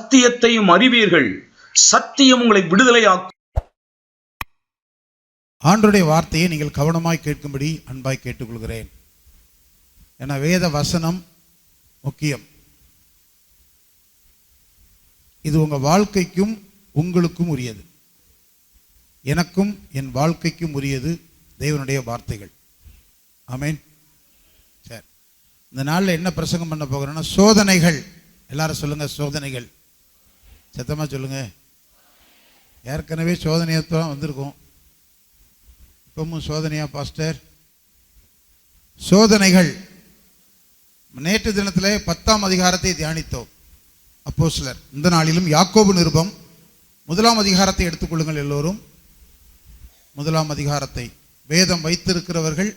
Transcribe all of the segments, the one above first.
சத்தியத்தையும் அறிவீர்கள், சத்தியம் உங்களை விடுதலையாக்கும். ஆண்டவருடைய வார்த்தையை நீங்கள் கவனமாய் கேட்கும்படி அன்பாய் கேட்டுக்கொள்கிறேன். என வேத வசனம் முக்கியம். இது உங்கள் வாழ்க்கைக்கும் உங்களுக்கும் உரியது. எனக்கும் என் வாழ்க்கைக்கும் உரியது தேவனுடைய வார்த்தைகள். ஆமென். சரி, இந்த நாளில் என்ன பிரசங்கம் பண்ண போகிறேன்னா சோதனைகள். எல்லாரும் சொல்லுங்க, சோதனைகள். சத்தமாக சொல்லுங்க. ஏற்கனவே சோதனையத்தான் வந்திருக்கும், இப்பவும் சோதனையா பாஸ்டர்? சோதனைகள். நேற்று தினத்திலே 10ஆம் அதிகாரத்தை தியானித்தோம். அப்போஸ்தலர். இந்த நாளிலும் யாக்கோபு நிருபம் 1ஆம் அதிகாரத்தை எடுத்துக்கொள்ளுங்கள். எல்லோரும் 1ஆம் அதிகாரத்தை, வேதம் வைத்திருக்கிறவர்கள்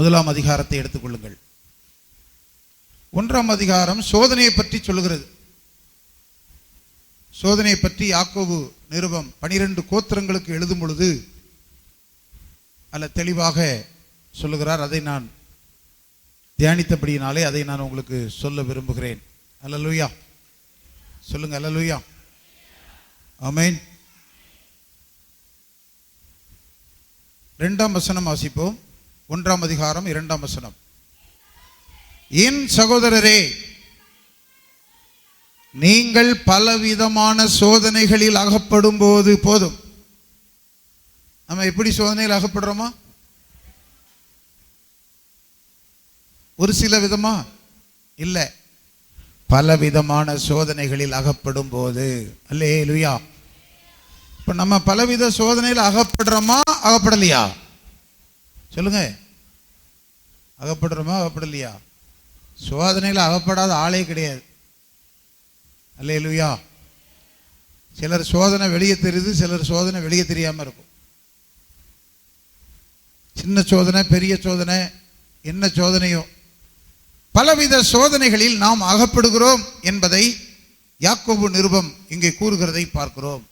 1ஆம் அதிகாரத்தை எடுத்துக்கொள்ளுங்கள். 1ஆம் அதிகாரம் சோதனையை பற்றி சொல்லுகிறது. சோதனையை பற்றி யாக்கோபு நிருபம் 12 கோத்திரங்களுக்கு எழுதும் பொழுது அதில் தெளிவாக சொல்லுகிறார். அதை நான் தியானித்தபடியினாலே அதை நான் உங்களுக்கு சொல்ல விரும்புகிறேன். அல்லேலூயா சொல்லுங்க. அல்லேலூயா. ஆமென். 2ஆம் வசனம் வாசிப்போம். 1ஆம் அதிகாரம் 2ஆம் வசனம். என் சகோதரரே, நீங்கள் பலவிதமான சோதனைகளில் அகப்படும் போது போதும். நம்ம எப்படி சோதனையில் அகப்படுறோமா? ஒரு சில விதமா இல்ல, பலவிதமான சோதனைகளில் அகப்படும் போது. அல்லேலூயா. இப்ப நம்ம பலவித சோதனையில் அகப்படுறோமா அகப்படலையா? சொல்லுங்க. அகப்படுறோமா அகப்படலையா? சோதனையில் அகப்படாத ஆளே கிடையாது. அல்லேலூயா. சிலர் சோதனை வெளியே தெரியுது, சிலர் சோதனை வெளியே தெரியாம இருக்கும். சின்ன சோதனை, பெரிய சோதனை, என்ன சோதனையோ பலவித சோதனைகளில் நாம் அகப்படுகிறோம் என்பதை யாக்கோபு நிருபம் இங்கே கூறுகிறதை பார்க்கிறோம்.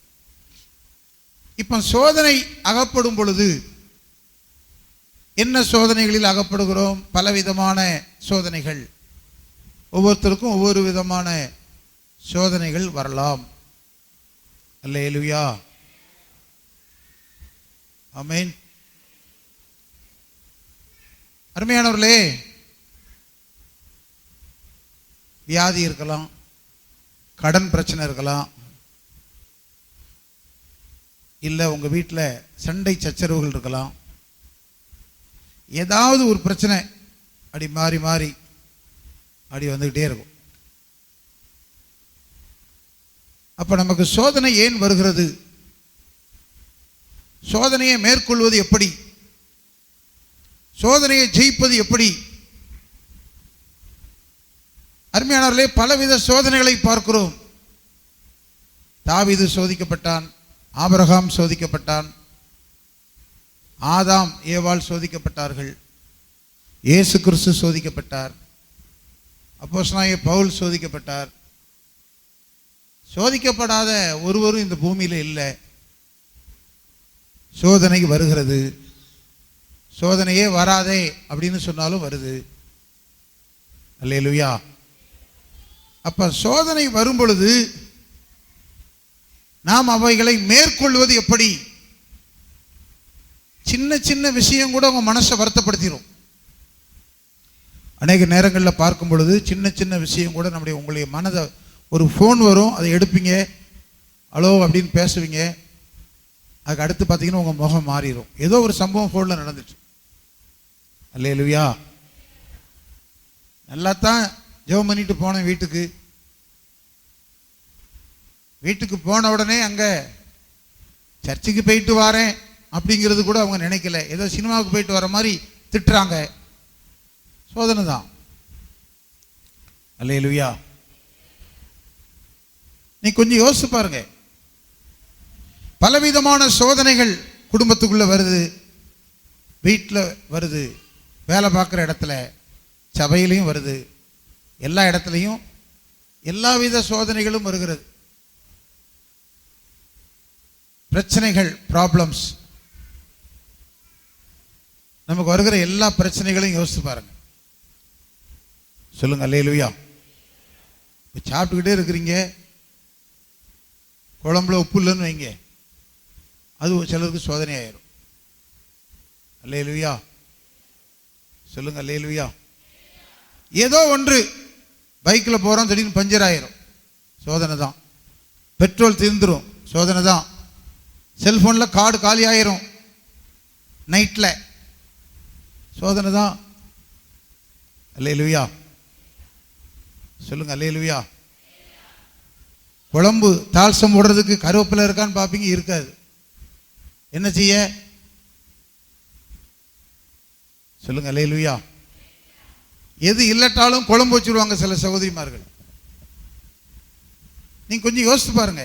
இப்ப சோதனை அகப்படும் பொழுது என்ன சோதனைகளில் அகப்படுகிறோம்? பலவிதமான சோதனைகள். ஒவ்வொருத்தருக்கும் ஒவ்வொரு விதமான சோதனைகள் வரலாம். அல்லேலூயா. ஆமென். அருமையானவர்களே, வியாதி இருக்கலாம், கடன் பிரச்சனை இருக்கலாம், இல்லை உங்கள் வீட்டில் சண்டை சச்சரவுகள் இருக்கலாம். ஏதாவது ஒரு பிரச்சனை அப்படி மாறி மாறி அப்படி வந்துக்கிட்டே இருக்கும். அப்போ நமக்கு சோதனை ஏன் வருகிறது? சோதனையை மேற்கொள்வது எப்படி? சோதனையை ஜெயிப்பது எப்படி? அருமையானவர்களே, பலவித சோதனைகளை பார்க்கிறோம். தாவீது சோதிக்கப்பட்டான், ஆபிரகாம் சோதிக்கப்பட்டான், ஆதாம் ஏவாள் சோதிக்கப்பட்டார்கள், இயேசு கிறிஸ்து சோதிக்கப்பட்டார், அப்போஸ்தலனாகிய பவுல் சோதிக்கப்பட்டார். சோதிக்கப்படாத ஒருவரும் இந்த பூமியில் இல்லை. சோதனை வருகிறது. சோதனையே வராதே அப்படின்னு சொன்னாலும் வருது. அல்லேலூயா. அப்ப சோதனை வரும் பொழுது நாம் அவைகளை மேற்கொள்வது எப்படி? சின்ன சின்ன விஷயம் கூட உங்க மனசை வருத்தப்படுத்திடும். அநேக நேரங்களில் பார்க்கும் பொழுது சின்ன சின்ன விஷயம் கூட உங்களுடைய மனதை, ஒரு ஃபோன் வரும், அதை எடுப்பீங்க, ஹலோ அப்படின்னு பேசுவீங்க, அதுக்கு அடுத்து பார்த்தீங்கன்னா உங்கள் முகம் மாறிடும். ஏதோ ஒரு சம்பவம் ஃபோனில் நடந்துட்டு. அல்லேலூயா. நல்லா தான் ஜெபம் பண்ணிட்டு போனேன் வீட்டுக்கு. வீட்டுக்கு போன உடனே அங்கே சர்ச்சுக்கு போயிட்டு வரேன் அப்படிங்கிறது கூட அவங்க நினைக்கல. ஏதோ சினிமாவுக்கு போயிட்டு வர மாதிரி திட்டுறாங்க. சோதனை தான். அல்லேலூயா. நீ கொஞ்சம் யோசிச்சு பாருங்க. பலவிதமான சோதனைகள் குடும்பத்துக்குள்ள வருது, வீட்டில் வருது, வேலை பார்க்குற இடத்துல, சபையிலையும் வருது, எல்லா இடத்துலையும் எல்லாவித சோதனைகளும் வருகிறது. பிரச்சனைகள், ப்ராப்ளம்ஸ். நமக்கு வருகிற எல்லா பிரச்சனைகளையும் யோசித்து பாருங்க. சொல்லுங்க அல்லேலூயா. இப்போ சாப்பிட்டுக்கிட்டே இருக்கிறீங்க, குழம்புல உப்பு இல்லைன்னு வைங்க, அது சிலருக்கு சோதனை ஆயிரும். அல்லேலூயா. சொல்லுங்க அல்லேலூயா. ஏதோ ஒன்று, பைக்கில் போகிறோம் திடீர்னு பஞ்சர் ஆயிரும், சோதனை தான். பெட்ரோல் தீர்ந்துடும், சோதனை தான். செல்ஃபோனில் கார்டு காலி ஆயிரும் நைட்டில், சோதனை தான். அல்லேலூயா. சொல்லுங்க அல்லேலூயா. குழம்பு தால்சம் போடுறதுக்கு கருவேப்பிலை இருக்கான்னு பார்ப்பீங்க, இருக்காது. என்ன செய்ய? சொல்லுங்க அல்லேலூயா. எது இல்லட்டாலும் குழம்பு வச்சுருவாங்க சில சகோதரிமார்கள். நீங்க கொஞ்சம் யோசித்து பாருங்க.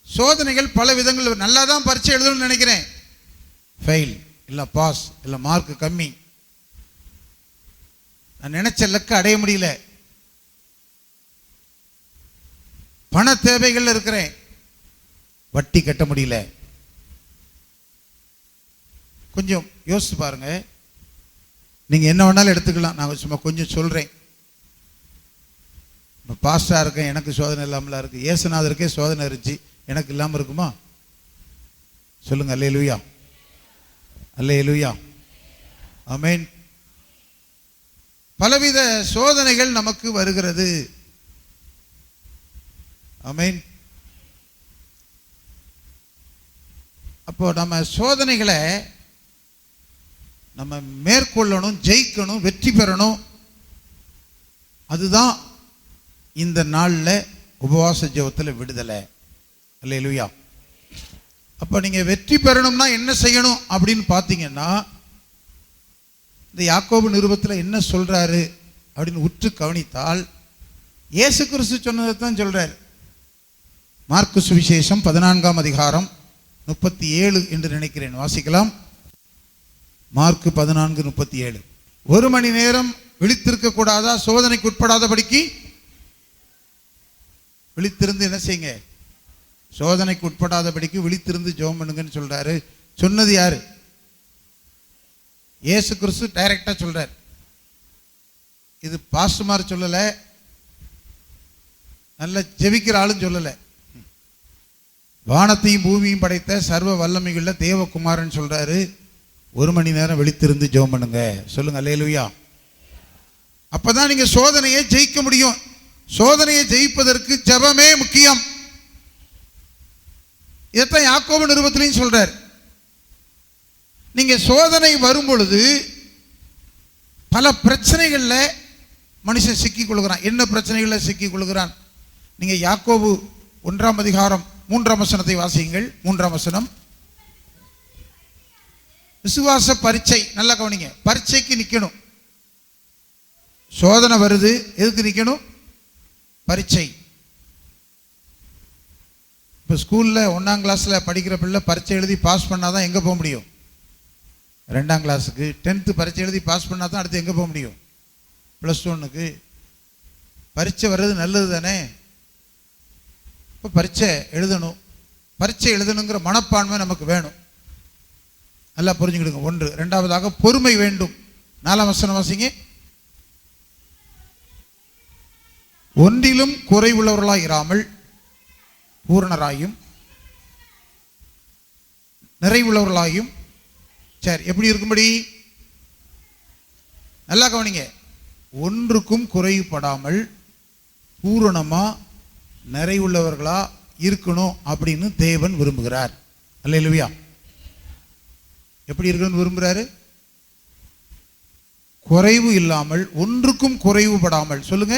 சோதனைகள் பல விதங்கள். நல்லா தான் பரீட்சை எழுதணும்னு நினைக்கிறேன், ஃபெயில் இல்லை பாஸ் இல்லை மார்க் கம்மி, நான் நினைச்ச லக்க அடைய முடியல, பண தேவைகள் இருக்கிறேன், வட்டி கட்ட முடியல. கொஞ்சம் யோசிச்சு பாருங்க. நீங்க என்ன வேணாலும் எடுத்துக்கலாம், நான் சும்மா கொஞ்சம் சொல்றேன். இப்போ பாஸ்டா இருக்கேன், எனக்கு சோதனை இல்லாமலாம் இருக்கு. இயேசுநாதருக்கே சோதனை இருந்துச்சு, எனக்கு இல்லாமல் இருக்குமா? சொல்லுங்க அல்லேலூயா. அல்லேலூயா. ஆமென். பலவித சோதனைகள் நமக்கு வருகிறது. ஆமென். அப்போ நம்ம சோதனைகளை நம்ம மேற்கொள்ளணும், ஜெயிக்கணும், வெற்றி பெறணும். அதுதான் இந்த நாளில் உபவாச ஜெபத்தில் விடுதலை. அல்லேலூயா. அப்போ நீங்கள் வெற்றி பெறணும்னா என்ன செய்யணும் அப்படின்னு பார்த்தீங்கன்னா, இந்த யாக்கோபு நிருபத்தில் என்ன சொல்றாரு அப்படின்னு உற்று கவனித்தால், இயேசு கிறிஸ்து சொன்னதை தான் சொல்றாரு. மார்க்கு சுவிசேஷம் 14ஆம் அதிகாரம் 37 என்று நினைக்கிறேன், வாசிக்கலாம். மார்க்கு 14:37. 1 மணி நேரம் விழித்திருக்க கூடாதா? சோதனைக்கு உட்படாதபடிக்கு விழித்திருந்து என்ன செய்யுங்க? சோதனைக்கு உட்படாதபடிக்கு விழித்திருந்து ஜெபம் பண்ணுங்கன்னு சொல்றாரு. சொன்னது யாரு? இயேசு கிறிஸ்து டைரக்டா சொல்றார். இது பாஸ்டர்மார் சொல்லல, நல்ல ஜெபிக்கிற ஆளும் சொல்லல. வானத்தையும் பூமியும் படைத்த சர்வ வல்லமையுள்ள தேவகுமாரன் சொல்றாரு, 1 மணி நேரம் விழித்திருந்து ஜெபம் பண்ணுங்க. சொல்லுங்க அல்லேலூயா. அப்பதான் நீங்க சோதனையை ஜெயிக்க முடியும். சோதனையை ஜெயிப்பதற்கு ஜெபமே முக்கியம். இதைத்தான் யாக்கோபு நிருபத்திலையும் சொல்றார். நீங்க சோதனை வரும் பொழுது பல பிரச்சனைகள்ல மனுஷன் சிக்கிக் கொள்கிறான். என்ன பிரச்சனைகள்ல சிக்கிக் கொள்கிறான்? நீங்க யாக்கோபு 1ஆம் அதிகாரம் 3ஆம் வசனத்தை வாசியுங்கள். 3ஆம் வசனம். விசுவாச பரீட்சை, நல்லா கவனிங்க. பரீட்சைக்கு நிக்கணும். சோதனை வருது, எதுக்கு நிக்கணும்? பரீட்சை. இப்போ ஸ்கூல்ல 1ஆம் கிளாஸ்ல படிக்கிற பிள்ளை பரீட்சை எழுதி பாஸ் பண்ணாதான் எங்க போக முடியும்? 2ஆம் கிளாஸுக்கு 10th பரீட்சை எழுதி பாஸ் பண்ணாதான் அடுத்து எங்க போக முடியும்? +1க்கு. பரீட்சை வர்றது நல்லது தானே. இப்போ பரீட்சை எழுதணும். பரீட்சை எழுதணுங்கிற மனப்பான்மை நமக்கு வேணும். நல்லா புரிஞ்சுக்கிடுங்க. 1. 2வதாக பொறுமை வேண்டும். 4ஆம் வசனம் வாசிங்க. ஒன்றிலும் குறைவுள்ளவர்களாய் இராமல் பூரணராயும் நிறைவுள்ளவர்களாயும். சரி, எப்படி இருக்கும்படி? நல்லா கவனிங்க. ஒன்றுக்கும் குறைவுபடாமல் பூரணமா நிறைவுள்ளவர்களா இருக்கணும் அப்படின்னு தேவன் விரும்புகிறார். அல்லேலூயா. எப்படி இருக்கணும்னு விரும்புகிறாரு? குறைவு இல்லாமல், ஒன்றுக்கும் குறைவுபடாமல். சொல்லுங்க,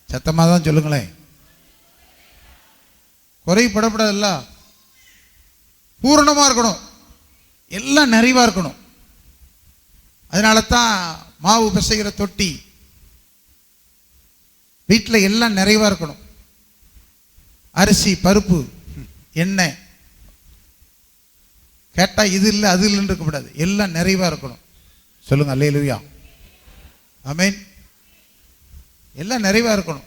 சத்தமாக தான் சொல்லுங்களேன். குறைவுபடப்படாதல்ல, பூரணமா இருக்கணும், எல்லாம் நிறைவா இருக்கணும். அதனால தான் மாவு பிசைகிற தொட்டி, வீட்டில் எல்லாம் நிறைவா இருக்கணும். அரிசி, பருப்பு, எண்ணெய் கேட்டா இது இல்லை அது இல்லைன்னு இருக்கக்கூடாது, எல்லாம் நிறைவா இருக்கணும். சொல்லுங்க அல்லேலூயா. ஆமென். எல்லாம் நிறைவா இருக்கணும்,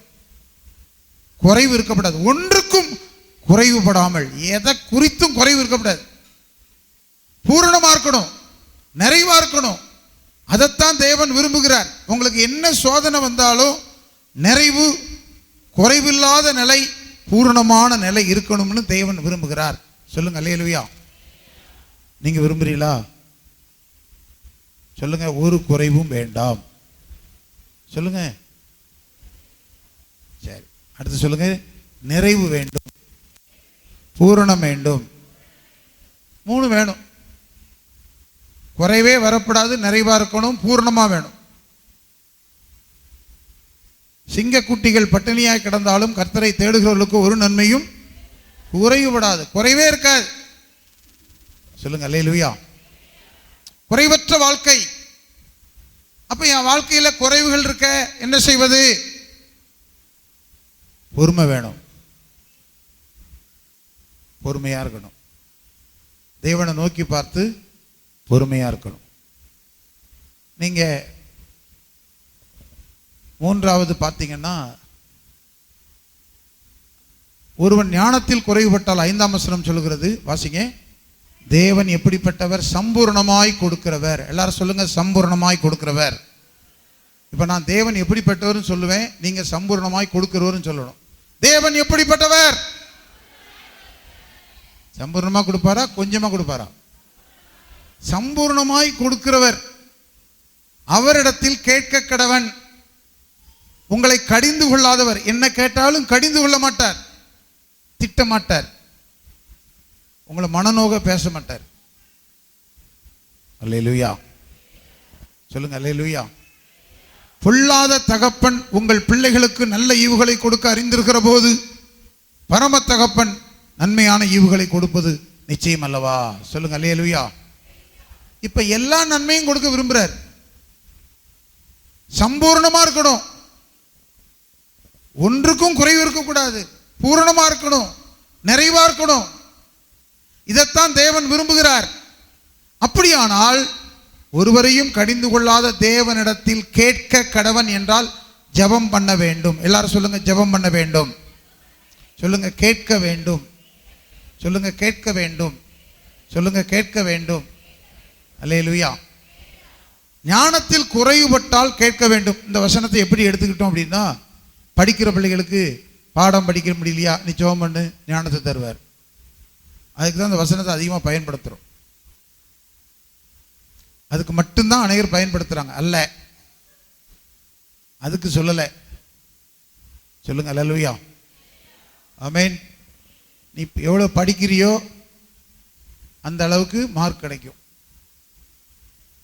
குறைவு இருக்கப்படாது. ஒன்றுக்கும் குறைவுபடாமல், எதை குறித்தும் குறைவு இருக்கப்படாது. பூரணமா இருக்கணும், நிறைவா இருக்கணும். அதைத்தான் தேவன் விரும்புகிறார். உங்களுக்கு என்ன சோதனை வந்தாலும் நிறைவு, குறைவில்லாத நிலை, பூரணமான நிலை இருக்கணும்னு தேவன் விரும்புகிறார். சொல்லுங்க அல்லேலூயா. நீங்க விரும்புறீங்களா? சொல்லுங்க. ஒரு குறைவும் வேண்டாம். சொல்லுங்க. சரி, அடுத்து சொல்லுங்க. நிறைவு வேண்டும், பூரணம் வேண்டும். 3 வேணும். குறைவே வரப்படாது, நிறைவா இருக்கணும், பூரணமா வேணும். சிங்கக்குட்டிகள் பட்டினியாய் கிடந்தாலும் கர்த்தரை தேடுகிறவர்களுக்கு ஒரு நன்மையும் குறைவுபடாது. குறைவே இருக்காது. சொல்லுங்க அல்லேலூயா. குறைவற்ற வாழ்க்கை. அப்ப என் வாழ்க்கையில குறைவுகள் இருக்க என்ன செய்வது? பொறுமை வேணும், பொறுமையா இருக்கணும். தேவனை நோக்கி பார்த்து பொறுமையா இருக்கணும். நீங்க 3வது பார்த்தீங்கன்னா, ஒருவன் ஞானத்தில் குறைவுபட்டால் 5ஆம் வசனம் சொல்லுகிறது, வாசிங்க. தேவன் எப்படிப்பட்டவர்? சம்பூர்ணமாய் கொடுக்கிறவர். எல்லாரும் சொல்லுங்க, சம்பூர்ணமாய் கொடுக்கிறவர். இப்ப நான் தேவன் எப்படிப்பட்டவர்னு சொல்லுவேன், நீங்க சம்பூர்ணமாய் கொடுக்கிறவர்னு சொல்லணும். தேவன் எப்படிப்பட்டவர்? சம்பூர்ணமா கொடுப்பாரா, கொஞ்சமா கொடுப்பாரா? சம்பூர்ணமாய் கொடுக்கிறவர். அவரிடத்தில் கேட்க கடவன். உங்களை கடிந்து கொள்ளாதவர். என்ன கேட்டாலும் கடிந்து கொள்ள மாட்டார், திட்ட மாட்டார், உங்களை மனநோக பேச மாட்டார். அல்லேலூயா. சொல்லுங்க அல்லேலூயா. பொல்லாத தகப்பன் உங்கள் பிள்ளைகளுக்கு நல்ல ஈவுகளை கொடுக்க அறிந்திருக்கிற போது பரம தகப்பன் நன்மையான ஈவுகளை கொடுப்பது நிச்சயம் அல்லவா? சொல்லுங்க அல்லேலூயா. இப்ப எல்லா நன்மையும் கொடுக்க விரும்புறார். சம்பூர்ணமா இருக்கணும், ஒன்றுக்கும் குறைவு இருக்கக்கூடாது, பூரணமா இருக்கணும், நிறைவா இருக்கணும். இதைத்தான் தேவன் விரும்புகிறார். அப்படியானால் ஒருவரையும் கடிந்து கொள்ளாத தேவனிடத்தில் கேட்க கடவன் என்றால் ஜெபம் பண்ண வேண்டும். எல்லாரும் சொல்லுங்க, ஜெபம் பண்ண வேண்டும். சொல்லுங்க, கேட்க வேண்டும். சொல்லுங்க, கேட்க வேண்டும். சொல்லுங்க, கேட்க வேண்டும். அல்லேலூயா. ஞானத்தில் குறைவுபட்டால் கேட்க வேண்டும். இந்த வசனத்தை எப்படி எடுத்துக்கிட்டோம் அப்படின்னா, படிக்கிற பிள்ளைகளுக்கு பாடம் படிக்க முடியலையா, நீ ஜெபம் பண்ணு, ஞானத்தை தருவார். அதுக்கு தான் இந்த வசனத்தை அதிகமாக பயன்படுத்துகிறோம். அதுக்கு மட்டும்தான் அநேகர் பயன்படுத்துகிறாங்க. அல்ல, அதுக்கு சொல்லலை. சொல்லுங்க அல்லேலூயா. ஆமென். நீ எவ்வளோ படிக்கிறியோ அந்த அளவுக்கு மார்க் கிடைக்கும்.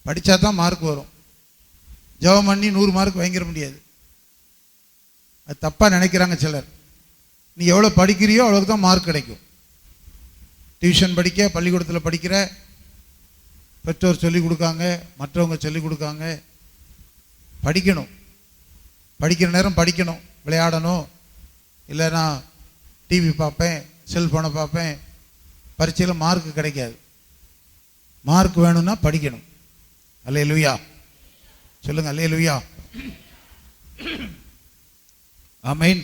படித்தா தான் மார்க் வரும். ஜெபம் பண்ணி 100 மார்க் வாங்கிட முடியாது. அது தப்பாக நினைக்கிறாங்க சிலர். நீ எவ்வளோ படிக்கிறியோ அவ்வளோக்கு தான் மார்க் கிடைக்கும். டியூஷன் படிக்க, பள்ளிக்கூடத்தில் படிக்கிற, பெற்றோர் சொல்லிக் கொடுக்காங்க, மற்றவங்க சொல்லிக் கொடுக்காங்க. படிக்கணும், படிக்கிற நேரம் படிக்கணும். விளையாடணும், இல்லைன்னா டிவி பார்ப்பேன், செல்ஃபோனை பார்ப்பேன், பரீட்சையில் மார்க் கிடைக்காது. மார்க் வேணும்னா படிக்கணும். அல்லேலூயா. சொல்லுங்க அல்லேலூயா. ஆமென்.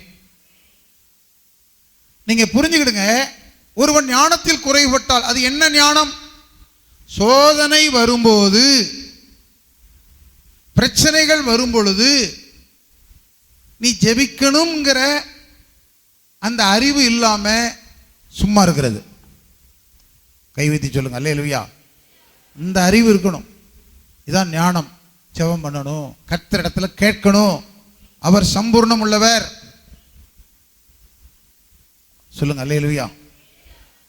நீங்க புரிஞ்சுக்கிடுங்க. ஒருவன் ஞானத்தில் குறைபட்டால், அது என்ன ஞானம்? சோதனை வரும்போது, பிரச்சனைகள் வரும் பொழுது நீ ஜெபிக்கணுங்கிற அந்த அறிவு இல்லாம சும்மா இருக்கிறது. கை வைத்து சொல்லுங்க அல்லேலூயா. இந்த அறிவு இருக்கணும். இதான் ஞானம். ஜெபம் பண்ணணும், கர்த்தரிடத்துல கேட்கணும். அவர் சம்பூர்ணம் உள்ளவர். சொல்லுங்க அல்லேலூயா.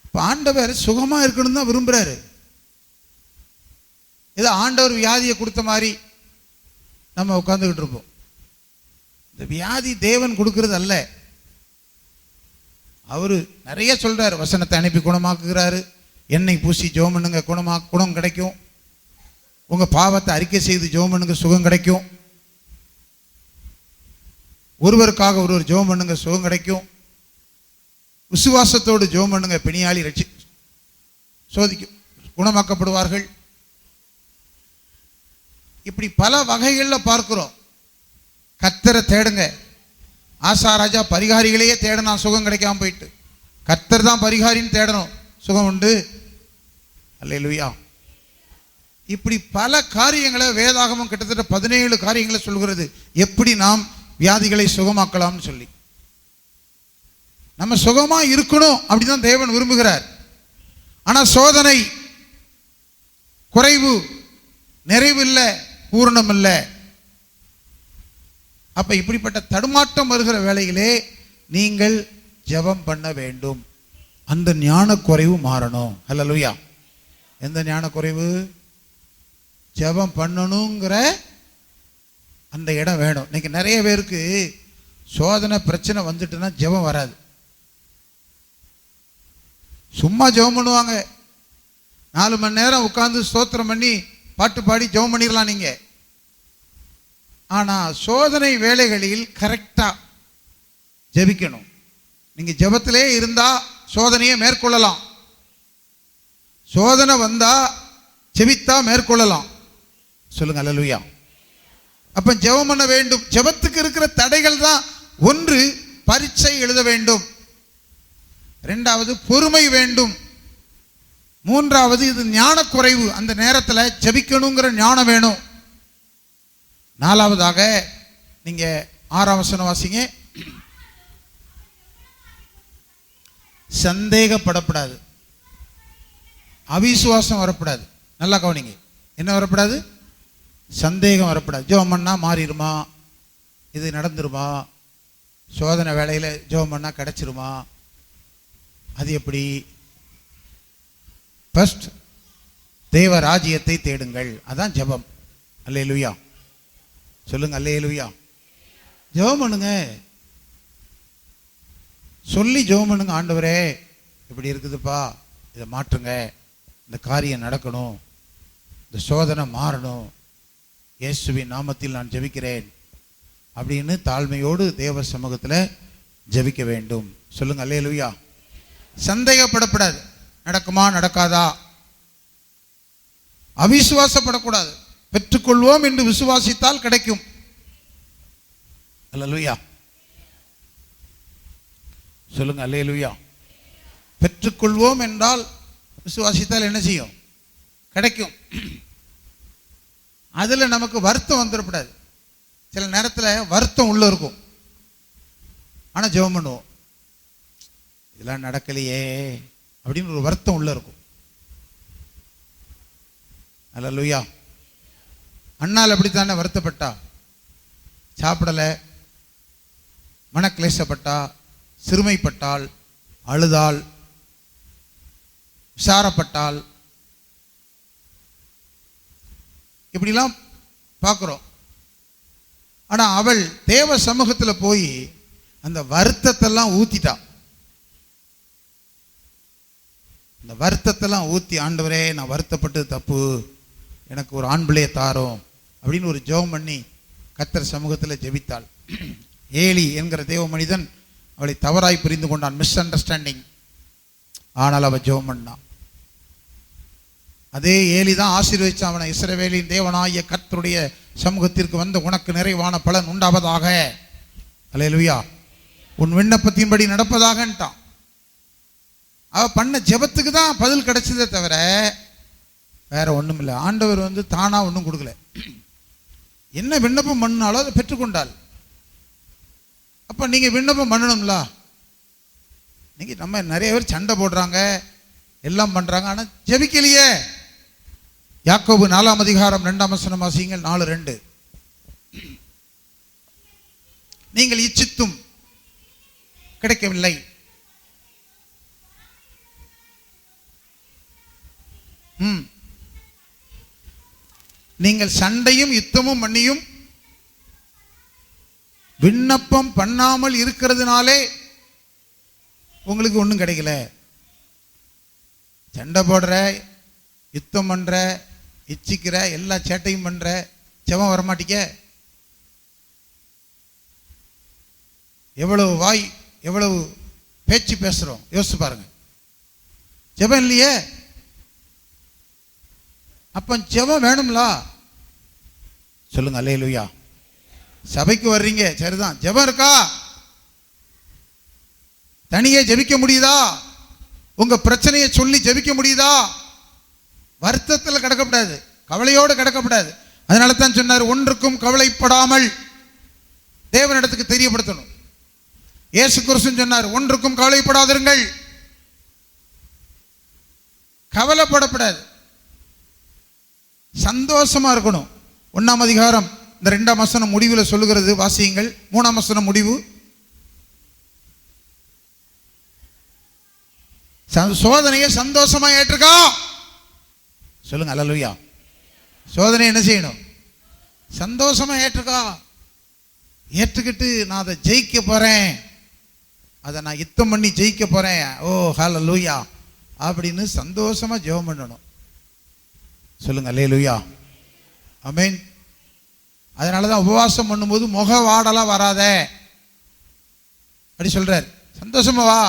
இப்போ ஆண்டவர் சுகமா இருக்கணும் தான் விரும்புறாரு. ஏதோ ஆண்டவர் வியாதியை கொடுத்த மாதிரி நம்ம உட்கார்ந்துக்கிட்டு இருப்போம். இந்த வியாதி தேவன் கொடுக்கிறது அல்ல. அவரு நிறைய சொல்றாரு. வசனத்தை அனுப்பி குணமாக்குகிறாரு. எண்ணெய் பூசி ஜெபம் பண்ணுங்க, குணம் கிடைக்கும். உங்க பாவத்தை அறிக்கை செய்து ஜெபம் பண்ணுங்க, சுகம் கிடைக்கும். ஒருவருக்காக ஒருவர் ஜெபம் பண்ணுங்க, சுகம் கிடைக்கும். விசுவாசத்தோடு ஜெபம் பண்ணுங்க, பிணியாளி சோதிக்கும், குணமாக்கப்படுவார்கள். இப்படி பல வகைகளில் பார்க்கிறோம். கர்த்தரை தேடுங்க. ஆசா ராஜா பரிகாரிகளையே தேடனா, சுகம் கிடைக்காம போயிட்டு. கர்த்தர் தான் பரிகாரின்னு தேடணும், சுகம் உண்டு. அல்லேலூயா. இப்படி பல காரியங்களை வேதாகமம் கிட்டத்தட்ட 17 காரியங்களை சொல்கிறது, எப்படி நாம் வியாதிகளை சுகமாக்கலாம்னு சொல்லி. நம்ம சுகமா இருக்கணும் அப்படிதான் தேவன் விரும்புகிறார். ஆனா சோதனை, குறைவு, நிறைவு இல்லை, பூரணம் இல்லை. அப்ப இப்படிப்பட்ட தடுமாற்றம் வருகிற வேளையிலே நீங்கள் ஜெபம் பண்ண வேண்டும். அந்த ஞான குறைவு மாறணும். ஹல்லேலூயா. எந்த ஞான குறைவு? ஜெபம் பண்ணணுங்கிற அந்த இடம் வேணும். இன்னைக்கு நிறைய பேருக்கு சோதனை பிரச்சனை வந்துட்டுன்னா ஜெபம் வராது. சும்மா ஜெபம் பண்ணுவாங்க. 4 மணி நேரம் உட்கார்ந்து ஸ்தோத்திரம் பண்ணி பாட்டு பாடி ஜெபம் பண்ணிடலாம் நீங்க. ஆனா சோதனை வேளைகளில் கரெக்டா ஜெபிக்கணும். நீங்க ஜெபத்திலே இருந்தா சோதனையை மேற்கொள்ளலாம். சோதனை வந்தா ஜெபித்தா மேற்கொள்ளலாம். சொல்லுங்க அல்லேலூயா. அப்ப ஜெபம் பண்ண வேண்டும். ஜெபத்துக்கு இருக்கிற தடைகள் தான், ஒன்று பரீட்சை எழுத வேண்டும், 2வது பொறுமை வேண்டும், 3வது இது ஞான குறைவு, அந்த நேரத்தில் ஜெபிக்கணுங்கிற ஞானம் வேணும். 4வதாக நீங்க 6ஆம் வசனம் வாசிங்க. சந்தேகப்படக்கூடாது, அவிசுவாசம் வரக்கூடாது. நல்லா கவனிங்க, என்ன வரக்கூடாது? சந்தேகம் வரக்கூடாது. ஜெபம் பண்ணா மாறிடுமா, இது நடந்துருமா, சோதனை வேளையில் ஜெபம் பண்ணா கிடைச்சிருமா, அது எப்படி? ஃபர்ஸ்ட் தேவ ராஜ்யத்தை தேடுங்கள், அதான் ஜெபம். அல்லேலூயா. சொல்லுங்க அல்லேலூயா. ஜெபம் பண்ணுங்க, சொல்லி ஜெபம் பண்ணுங்க. ஆண்டவரே இப்படி இருக்குதுப்பா, இதை மாற்றுங்க, இந்த காரியம் நடக்கணும், இந்த சோதனை மாறணும், இயேசுவின் நாமத்தில் நான் ஜெபிக்கிறேன் அப்படின்னு தாழ்மையோடு தேவ சமூகத்தில் ஜெபிக்க வேண்டும். சொல்லுங்க அல்லேலூயா. சந்தேகப்படக்கூடாது, நடக்குமா நடக்காதா. அவிசுவாசப்படக்கூடாது. பெற்றுக்கொள்வோம் என்று விசுவாசித்தால் கிடைக்கும். அல்லேலூயா. சொல்லுங்க அல்லேலூயா. பெற்றுக்கொள்வோம் என்றால் விசுவாசித்தால் என்ன செய்யும்? கிடைக்கும். அதுல நமக்கு வருத்தம் வந்துடக்கூடாது. சில நேரத்தில் வருத்தம் உள்ள இருக்கும், ஆனா ஜெபம் பண்ணுவோம், இதெல்லாம் நடக்கலையே அப்படின்னு ஒரு வருத்தம் உள்ள இருக்கும். அல்லேலூயா. அண்ணால் அப்படித்தானே வருத்தப்பட்டா, சாப்பிடலை, மனக்லேசப்பட்டா, சிறுமைப்பட்டாள், அழுதாள், விசாரப்பட்டாள், இப்படிலாம் பார்க்குறோம். ஆனால் அவள் தேவ சமூகத்தில் போய் அந்த வருத்தத்தெல்லாம் ஊத்திட்டா. அந்த வருத்தத்தெல்லாம் ஊற்றி, ஆண்டவரே நான் வருத்தப்பட்டது தப்பு, எனக்கு ஒரு ஆண் பிள்ளையை தாரோம் அப்படின்னு ஒரு ஜெபம் பண்ணி கர்த்தர் சமூகத்தில் ஜெபித்தாள். ஏலி என்கிற தேவ மனிதன் அவளை தவறாய் புரிந்து கொண்டான், மிஸ் அண்டர்ஸ்டாண்டிங். ஆனால் அவள் ஜெபம் பண்ணான். அதே ஏலி தான் ஆசீர்வதிச்சான் அவனை. இஸ்ரவேலின் தேவனாகிய கர்த்தருடைய சமூகத்திற்கு வந்த உனக்கு நிறைவான பலன் உண்டாவதாக, அல்லேலூயா, உன் விண்ணப்பத்தின்படி நடப்பதாகன்ட்டான். அவ பண்ண ஜெபத்துக்கு தான் பதில் கிடைச்சதே தவிர வேற ஒன்றும் இல்லை. ஆண்டவர் தானா ஒன்றும் கொடுக்கல. என்ன விண்ணப்பம் பண்ணாலும் அதை பெற்றுக்கொண்டாள். அப்ப நீங்க விண்ணப்பம் பண்ணணும்ல. நீங்க நம்ம நிறைய பேர் சண்டை போடுறாங்க, எல்லாம் பண்றாங்க, ஆனா ஜெபிக்கலையே. யாக்கோபு 4ஆம் அதிகாரம் 2ஆம் வசனம் வாசியுங்கள். 4:2. நீங்கள் இச்சித்தும் கிடைக்கவில்லை, நீங்கள் சண்டையும் யுத்தமும் பண்ணியும் விண்ணப்பம் பண்ணாமல் இருக்கிறதுனாலே உங்களுக்கு ஒன்றும் கிடைக்கல. சண்டை போடுற, யுத்தம் பண்ற, இச்சிக்கிற, எல்லா சேட்டையும் பண்ற, ஜெபம் வரமாட்டீங்க. எவ்வளவு வாய், எவ்வளவு பேச்சு பேசுறோம் யோசிச்சு பாருங்க. ஜெபம் இல்லையே. அப்ப ஜெபம் வேணும்ல. சொல்லுங்க அல்லேலூயா. சபைக்கு வர்றீங்க, சரிதான், ஜெபம் இருக்கா? தனியே ஜெபிக்க முடியுதா? உங்க பிரச்சனையை சொல்லி ஜெபிக்க முடியுதா? வருத்தத்தில் கிடக்கப்படாது. கவலையோடு கிடக்கப்படாது. அதனால தான் சொன்னார், ஒன்றுக்கும் கவலைப்படாமல் தேவனிடத்துக்கு தெரியப்படுத்தணும். இயேசு கிறிஸ்து சொன்னார், ஒன்றுக்கும் கவலைப்படாதிருங்கள். கவலைப்படப்படாது, சந்தோஷமா இருக்கணும். 1ஆம் அதிகாரம் இந்த 2ஆம் வசனம் முடிவில் சொல்லுகிறது, வாசியுங்கள். 3ஆம் வசனம் முடிவு. சோதனையை சந்தோஷமா ஏற்றுக்கோ. சொல்லுங்க அல்லேலூயா. சோதனை என்ன செய்யணும்? சந்தோஷமா ஏற்றுக்கோ. ஏற்றுக்கிட்டு நான் அதை ஜெயிக்க போறேன், அதை நான் யுத்தம் பண்ணி ஜெயிக்க போறேன், ஓ ஹல்லேலூயா அப்படின்னு சந்தோஷமா ஜெபம் பண்ணணும். சொல்லுங்க அல்லேலூயா. ஆமென். அதனாலதான் உபவாசம் பண்ணும்போது முக வாடலாம் வராத அப்படி சொல்றார். சந்தோஷமா வா,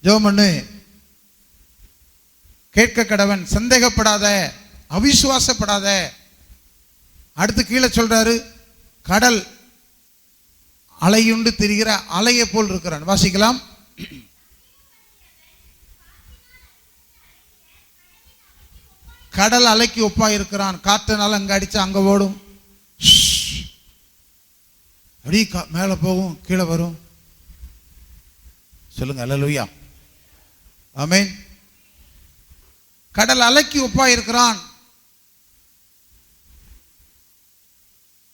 ஜெபம் பண்ணு, கேட்க கடவன், சந்தேகப்படாத, அவிசுவாசப்படாத. அடுத்து கீழே சொல்றாரு, கடல் அலையுண்டு திரிகிற அலையை போல் இருக்கிறான். வாசிக்கலாம். கடல் அலைக்கு ஒப்பா இருக்கிறான். காற்றுனால அங்க அடிச்சா அங்க ஓடும், அப்படி மேலே போகும், கீழே வரும். சொல்லுங்க அல்லேலூயா. ஆமென். கடல் அலைக்கு ஒப்பா இருக்கிறான்.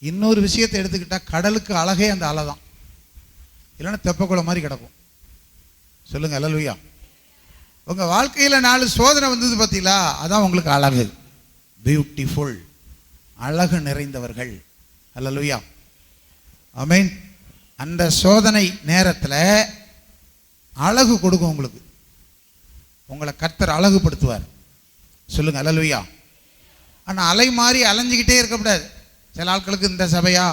இன்னொரு விஷயத்தை எடுத்துக்கிட்டா, கடலுக்கு அழகே அந்த அலை தான், இல்லைன்னா தெப்பக்குளம் மாதிரி கிடக்கும். சொல்லுங்க அல்லேலூயா. உங்க வாழ்க்கையில 4 சோதனை வந்தது பார்த்தீங்களா, அதான் உங்களுக்கு அழகு. பியூட்டிஃபுல், அழகு நிறைந்தவர்கள். அல்லேலூயா. ஆமென். அந்த சோதனை நேரத்தில் அழகு கொடுக்கும் உங்களுக்கு. உங்களை கர்த்தர் அழகுபடுத்துவார். சொல்லுங்க அல்லேலூயா. ஆனால் அலை மாதிரி அலைஞ்சிக்கிட்டே இருக்கக்கூடாது. சில ஆட்களுக்கு இந்த சபையா,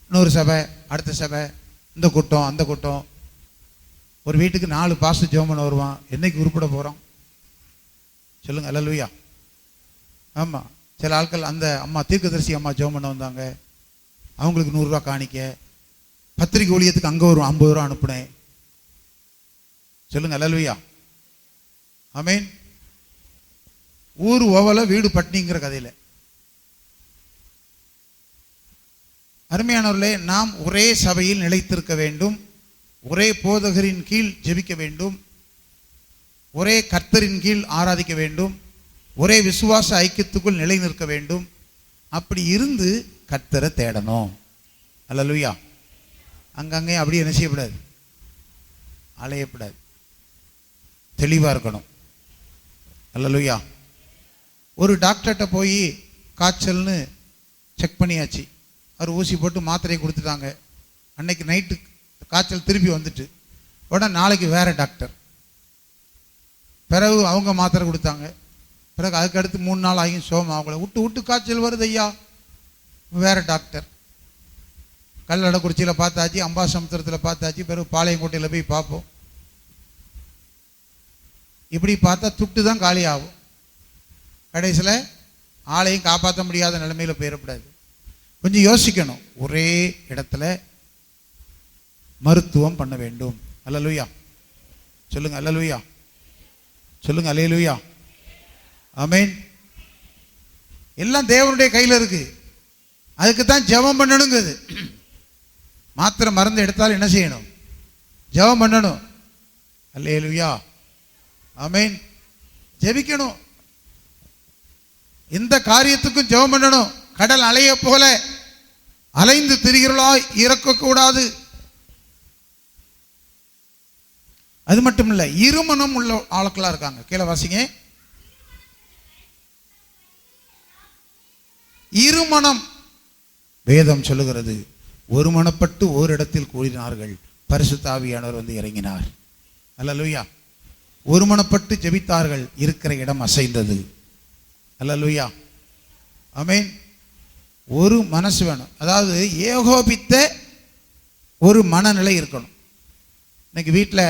இன்னொரு சபை, அடுத்த சபை, இந்த கூட்டம் அந்த கூட்டம். ஒரு வீட்டுக்கு 4 பாஸ்டர் ஜெபம் பண்ண வருவான். என்னைக்கு உருப்பட போகிறோம்? சொல்லுங்க அல்லேலூயா. ஆமாம். சில ஆட்கள், அந்த அம்மா தீர்க்கதரிசி அம்மா ஜெபம் பண்ண வந்தாங்க, அவங்களுக்கு 100 ரூபா காணிக்க. பத்திரிக்கை ஊழியத்துக்கு அங்கே ஒரு 50 ரூபா அனுப்புனேன். சொல்லுங்க அல்லேலூயா. ஆமென். ஊர் ஓவல வீடு பட்னிங்கிற கதையில். அருமையானவர்களே, நாம் ஒரே சபையில் நிலைத்திருக்க வேண்டும், ஒரே போதகரின் கீழ் ஜெபிக்க வேண்டும், ஒரே கர்த்தரின் கீழ் ஆராதிக்க வேண்டும், ஒரே விசுவாச ஐக்கியத்துக்குள் நிலை நிற்க வேண்டும். அப்படி இருந்து கர்த்தரை தேடணும். அல்லேலூயா. அங்கங்கே அப்படி என்ன செய்யக்கூடாது? அலையப்படாது. தெளிவாக இருக்கணும். அல்லேலூயா. ஒரு டாக்டர்கிட்ட போய் காய்ச்சல்னு செக் பண்ணியாச்சு. அவர் ஊசி போட்டு மாத்திரையை கொடுத்துட்டாங்க. அன்னைக்கு நைட்டு காய்ச்சல் திருப்பி வந்துட்டு, உடனே நாளைக்கு வேற டாக்டர். பிறகு அவங்க மாத்திரை கொடுத்தாங்க. பிறகு அதுக்கு அடுத்து 3 நாள் ஆகியும் சோகம் அவங்கள விட்டு காய்ச்சல் வருது ஐயா. வேற டாக்டர். கல்லடக்குறிச்சியில் பார்த்தாச்சு, அம்பாசமுத்திரத்தில் பார்த்தாச்சு, பிறகு பாளையங்கோட்டையில் போய் பார்ப்போம். இப்படி பார்த்தா துட்டு தான் காலி ஆகும். கடைசியில் ஆளையும் காப்பாற்ற முடியாத நிலைமையில் போயிடக்கூடாது. கொஞ்சம் யோசிக்கணும். ஒரே இடத்துல மருத்துவம் பண்ண வேண்டும். அல்லேலூயா. சொல்லுங்க அல்லேலூயா. சொல்லுங்க அல்லேலூயா. ஆமென். எல்லாம் தேவனுடைய கையில் இருக்கு. அதுக்கு தான் ஜெபம் பண்ணணுங்கிறது. மாத்திரை மருந்து எடுத்தாலும் என்ன செய்யணும்? ஜெபம் பண்ணணும். அல்லேலூயா. ஆமென். ஜெபிக்கணும். எந்த காரியத்துக்கும் ஜெபம் பண்ணணும். கடல் அலைய போல அலைந்து திரிகிறளா இறக்கக்கூடாது. அது மட்டும் இல்லை, இருமனம் உள்ள ஆட்களா இருக்காங்க. கீழே வாசிங்க. இருமனம். வேதம் சொல்லுகிறது, ஒருமனப்பட்டு ஓரிடத்தில் கூடினார்கள், பரிசுத்த ஆவியானவர் வந்து இறங்கினார். அல்லேலூயா. ஒருமனப்பட்டு ஜெபித்தார்கள், இருக்கிற இடம் அசைந்தது. அல்லேலூயா. ஆமென். ஒரு மனசு வேணும். அதாவது ஏகோபித்த ஒரு மனநிலை இருக்கணும். இன்னைக்கு வீட்டில்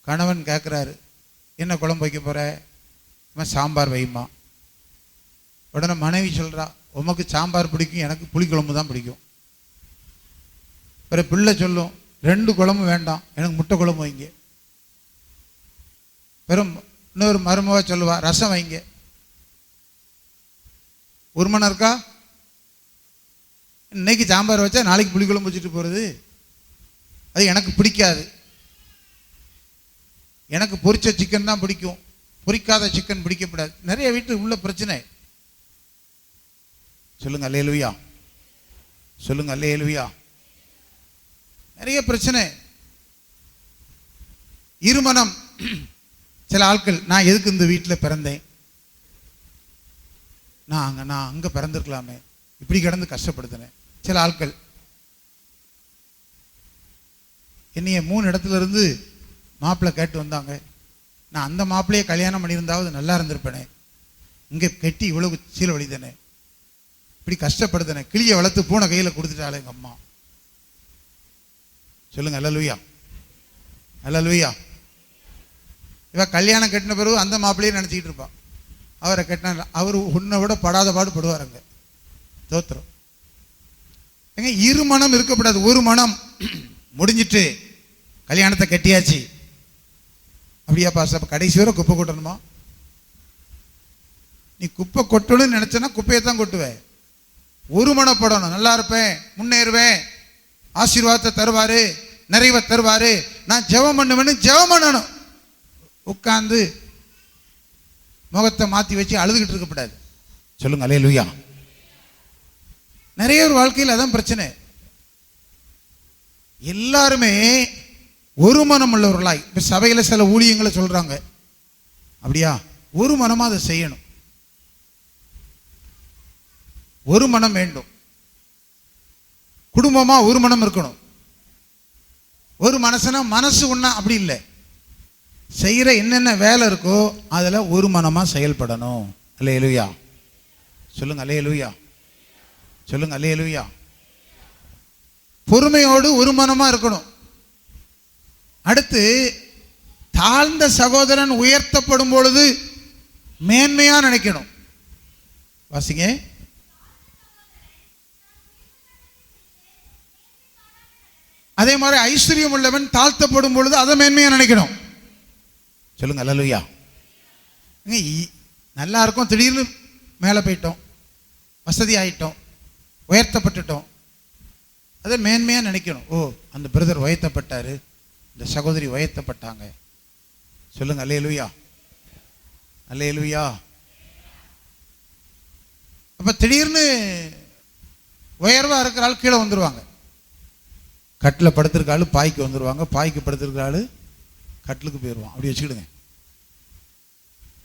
கணவன் கேட்குறாரு, என்ன குழம்பு வைக்க போற? சாம்பார் வைமா. உடனே மனைவி சொல்கிறா, உமக்கு சாம்பார் பிடிக்கும், எனக்கு புளிக்குழம்பு தான் பிடிக்கும். பிறகு பிள்ளை சொல்லும், 2 குழம்பு வேண்டாம், எனக்கு முட்டை குழம்பு வைங்க. வெறும் இன்னொரு மருமவ சொல்லுவா, ரசம் வைங்க. ஒரு மணி இருக்கா? இன்னைக்கு சாம்பார் வச்சா நாளைக்கு புளிக்குழம்பு வச்சுட்டு போகிறது, அது எனக்கு பிடிக்காது. எனக்கு பொரிச்ச சிக்கன் தான் பிடிக்கும், பொரிக்காத சிக்கன் பிடிக்கப்படாது. நிறைய வீட்டு உள்ள பிரச்சனை. சொல்லுங்க அல்லேலூயா, சொல்லுங்க அல்லேலூயா. நிறைய பிரச்சனை, இருமனம். சில ஆட்கள், நான் எதுக்கு இந்த வீட்டில் பிறந்தேன், நான் அங்கே பிறந்திருக்கலாமே, இப்படி கிடந்து கஷ்டப்படுத்தினேன். சில ஆட்கள் என்னைய 3 இடத்துல இருந்து மாப்பிள்ளை கேட்டு வந்தாங்க, நான் அந்த மாப்பிள்ளையே கல்யாணம் பண்ணியிருந்தாவது நல்லா இருந்திருப்பேனே, இங்கே கெட்டி இவ்வளவு சீல வழிதானே, இப்படி கஷ்டப்படுத்தினேன். கிளியை வளர்த்து பூனை கையில் கொடுத்துட்டாளே எங்கள் அம்மா. சொல்லுங்க அல்லேலூயா, அல்லேலூயா. இவ கல்யாணம் கட்டின பிறகு அந்த மாப்பிள்ளையே நினச்சிக்கிட்டு இருப்பான், அவரை கட்டின அவர் உன்னை விட படாத பாடு படுவாருங்க. தோத்திரம். ஏங்க, இரு மனம் இருக்கக்கூடாது, ஒரு மனம். முடிஞ்சிட்டு கல்யாணத்தை கட்டியாச்சு, அப்படியா பாச கடைசி வரை குப்பை கொட்டணுமா? நீ குப்பை கொட்டணும்னு நினைச்சனா குப்பையை தான் கொட்டுவேன். ஒரு மனப்படணும், நல்லா இருப்பேன், முன்னேறுவேன், ஆசீர்வாதத்தை தருவாரு, நிறைவை தருவாரு, நான் ஜெபம் பண்ணுவேன்னு ஜெபம் பண்ணணும். உட்கார்ந்து முகத்தை மாற்றி வச்சு அழுதுகிட்டு இருக்கக்கூடாது. சொல்லுங்க அல்லேலூயா. நிறைய ஒரு வாழ்க்கையில் அதான் பிரச்சனை. எல்லாருமே ஒரு மனம் உள்ளவர்களாய், இப்போ சபையில் சில ஊழியங்களை சொல்றாங்க, அப்படியா ஒரு மனமாக அதை செய்யணும். ஒரு மனம் வேண்டும். குடும்பமா ஒரு மனம் இருக்கணும். ஒரு மனசுனா மனசு ஒண்ணா அப்படி இல்லை, செய்கிற என்னென்ன வேலை இருக்கோ அதில் ஒரு மனமாக செயல்படணும். அல்லேலூயா, சொல்லுங்க அல்லேலூயா, சொல்லுங்க அல்லேலூயா. பொறுமையோடு ஒரு மனமாக இருக்கணும். அடுத்து, தாழ்ந்த சகோதரன் உயர்த்தப்படும் பொழுது மேன்மையாக நினைக்கணும். வாசிங்க. அதே மாதிரி ஐஸ்வர்யம் உள்ளவன் தாழ்த்தப்படும் பொழுது அதை மேன்மையாக நினைக்கணும். சொல்லுங்க அல்லேலூயா. நல்லா இருக்கும், திடீர்னு மேலே போயிட்டோம், வசதி ஆயிட்டோம், உயர்த்தப்பட்டுட்டோம், அதை மேன்மையாக நினைக்கணும். ஓ, அந்த பிரதர் உயர்த்தப்பட்டாரு, இந்த சகோதரி உயர்த்தப்பட்டாங்க. சொல்லுங்க அல்லேலூயா, அல்லேலூயா. அப்போ திடீர்னு உயர்வாக இருக்கிற ஆள் கீழே வந்துடுவாங்க. கட்டில் படுத்திருக்க ஆள் பாய்க்கு வந்துடுவாங்க, பாய்க்கு படுத்திருக்கிற ஆள் கட்டிலுக்கு போயிடுவான். அப்படி வச்சுக்கிடுங்க.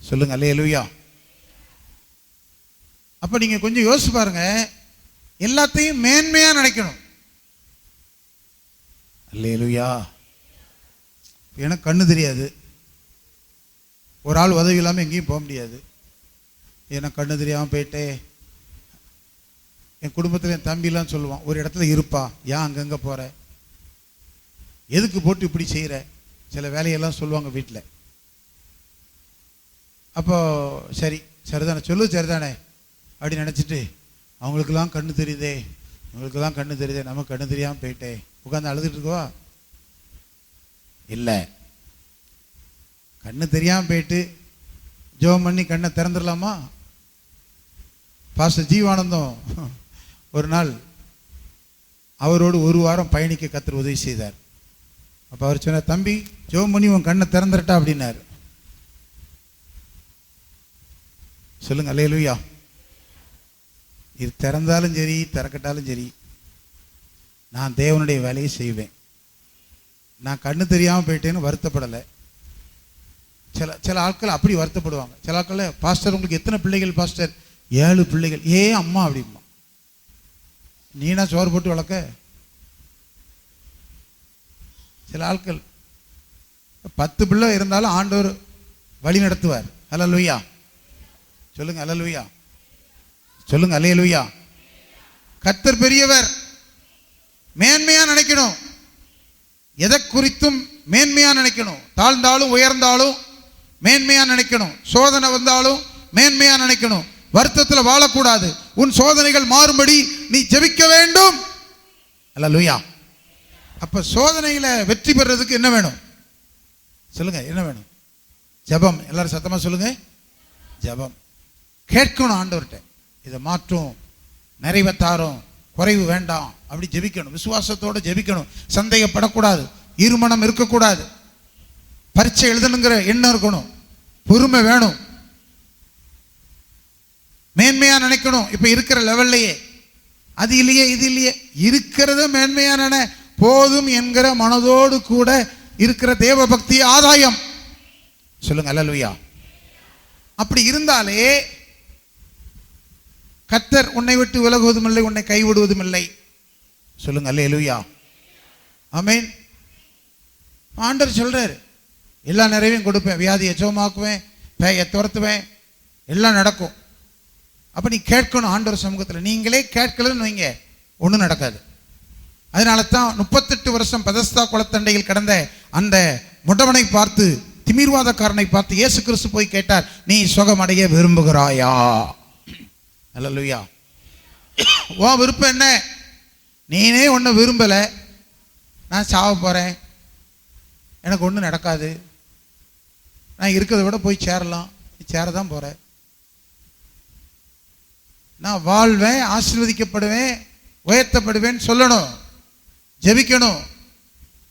சொல்லுங்க அல்லேலூயா. அப்போ நீங்கள் கொஞ்சம் யோசிச்சு பாருங்க, எல்லாத்தையும் மேன்மையாக நினைக்கணும். அல்லேலூயா. எனக்கு கண்ணு தெரியாது, ஒரு ஆள் உதவி இல்லாமல் எங்கேயும் போக முடியாது. எனக்கு கண்ணு தெரியாமல் போயிட்டே, என் குடும்பத்தில் என் தம்பிலாம் சொல்லுவான், ஒரு இடத்துல இருப்பா, ஏன் அங்கங்கே போகிற, எதுக்கு போட்டு இப்படி செய்கிற, சில வேலையெல்லாம் சொல்லுவாங்க வீட்டில். அப்போ சரி சரிதானே, சொல்லு சரிதானே அப்படின்னு நினச்சிட்டு, அவங்களுக்கெல்லாம் கண்ணு தெரியுதே, அவங்களுக்கெல்லாம் கண்ணு தெரியுதே, நமக்கு கண்ணு தெரியாமல் போயிட்டே உட்காந்து அழுதுட்டு இருக்கவா? இல்லை, கண்ணு தெரியாமல் போயிட்டு ஜெபம் பண்ணி கண்ணை திறந்துடலாமா? பாஸ்டர் ஜீவானந்தம் ஒரு நாள் அவரோடு ஒரு வாரம் பயணிக்க கர்த்தர் உதவி செய்தார். அப்போ அவர் சொன்னார், தம்பி ஜெபம் பண்ணி உன் கண்ணை திறந்துட்டா அப்படின்னாரு. சொல்லுங்க அல்லேலூயா. இது திறந்தாலும் சரி திறக்கட்டாலும் சரி, நான் தேவனுடைய வேலையை செய்வேன். நான் கண்ணு தெரியாமல் போயிட்டேன்னு வருத்தப்படலை. சில ஆட்கள் அப்படி வருத்தப்படுவாங்க. சில ஆட்கள், பாஸ்டர் உங்களுக்கு எத்தனை பிள்ளைகள் பாஸ்டர்? 7 பிள்ளைகள். ஏன் அம்மா அப்படிமா? நீனா சோறு போட்டு வளர்க்க? சில ஆட்கள் 10 பிள்ளை இருந்தாலும் ஆண்டவர் வழி நடத்துவார். அல்லேலூயா, சொல்லுங்க அல்லேலூயா, சொல்லுங்க அல்லேலூயா. கர்த்தர் பெரியவர். மேன்மையா நினைக்கணும், எதை குறித்தும் மேன்மையா நினைக்கணும். தாழ்ந்தாலும் உயர்ந்தாலும் மேன்மையா நினைக்கணும். சோதனை வந்தாலும் மேன்மையா நினைக்கணும். வருத்தத்தில் வாழக்கூடாது. உன் சோதனைகள் மாறும்படி நீ ஜெபிக்க வேண்டும். அல்லேலூயா. அப்ப சோதனையில வெற்றி பெறதுக்கு என்ன வேணும்? சொல்லுங்க, என்ன வேணும்? ஜெபம். எல்லாரும் சத்தமா சொல்லுங்க, ஜெபம். கேட்கணும் ஆண்டவர்கிட்ட, இதை மாற்றும், நிறைவேற்றாரும், குறைவு வேண்டாம், அப்படி ஜெபிக்கணும். விசுவாசத்தோட ஜெபிக்கணும். சந்தேகப்படக்கூடாது, இருமனம் இருக்கக்கூடாது, பரீட்சை எழுதணுங்கிற எண்ணம் இருக்கணும், பொறுமை வேணும், மேன்மையா நினைக்கணும். இப்ப இருக்கிற லெவல்லையே அது இல்லையே இது இல்லையே, இருக்கிறத மேன்மையா நினை போதும் என்கிற மனதோடு கூட இருக்கிற தேவ பக்தி ஆதாயம். சொல்லுங்க அல்லேலூயா. அப்படி இருந்தாலே கர்த்தர் உன்னை விட்டு விலகுவதும் இல்லை, உன்னை கைவிடுவதும் இல்லை. சொல்லுங்க அல்லேலூயா. ஆமென். ஆண்டவர் சொல்றாரு, எல்லா நிறைவையும் கொடுப்பேன், வியாதியை சுகமாக்குவேன், பேயை துரத்துவேன், எல்லாம் நடக்கும். அப்ப நீ கேட்கணும் ஆண்டவர் சமூகத்தில். நீங்களே கேட்கலன்னு வைங்க, ஒன்றும் நடக்காது. அதனால தான் 38 வருஷம் பெதஸ்தா குளத்தண்டையில் கடந்த அந்த முடவனை பார்த்து, திமிர்வாதக்காரனை பார்த்து இயேசு கிறிஸ்து போய் கேட்டார், நீ சுகமடைய விரும்புகிறாயா? அல்லேலூயா. உன் விருப்பம் என்ன? நீனே ஒன்று விரும்பலை, நான் சாவ போகிறேன், எனக்கு ஒன்றும் நடக்காது, நான் இருக்கிறத விட போய் சேரலாம், சேர தான் போகிறேன், நான் வாழ்வேன், ஆசீர்வதிக்கப்படுவேன், உயர்த்தப்படுவேன் சொல்லணும், ஜெபிக்கணும்,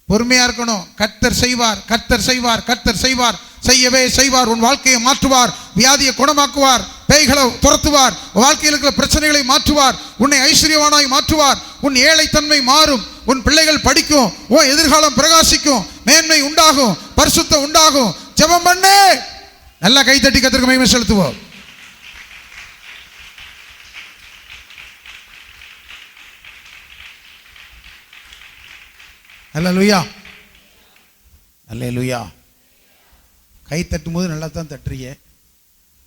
பொறுமையா இருக்கணும். கர்த்தர் செய்வார், கர்த்தர் செய்வார், கர்த்தர் செய்வார், செய்யவே செய்வார். உன் வாழ்க்கையை மாற்றுவார், வியாதியை குணமாக்குவார், பேய்களை துரத்துவார், வாழ்க்கையில் இருக்கிற பிரச்சனைகளை மாற்றுவார், உன்னை ஐஸ்வர்யவானாய் மாற்றுவார், உன் ஏழைத்தன்மை மாறும், உன் பிள்ளைகள் படிக்கும், உன் எதிர்காலம் பிரகாசிக்கும், மேன்மை உண்டாகும், பரிசுத்தம் உண்டாகும். ஜெபம் பண்ணு. நல்லா கைத்தட்டி கர்த்தருக்கு மகிமை செலுத்துவோம். அல்லேலூயா, அல்லேலூயா. கை தட்டும் போது நல்லா தான் தட்டுறீங்க,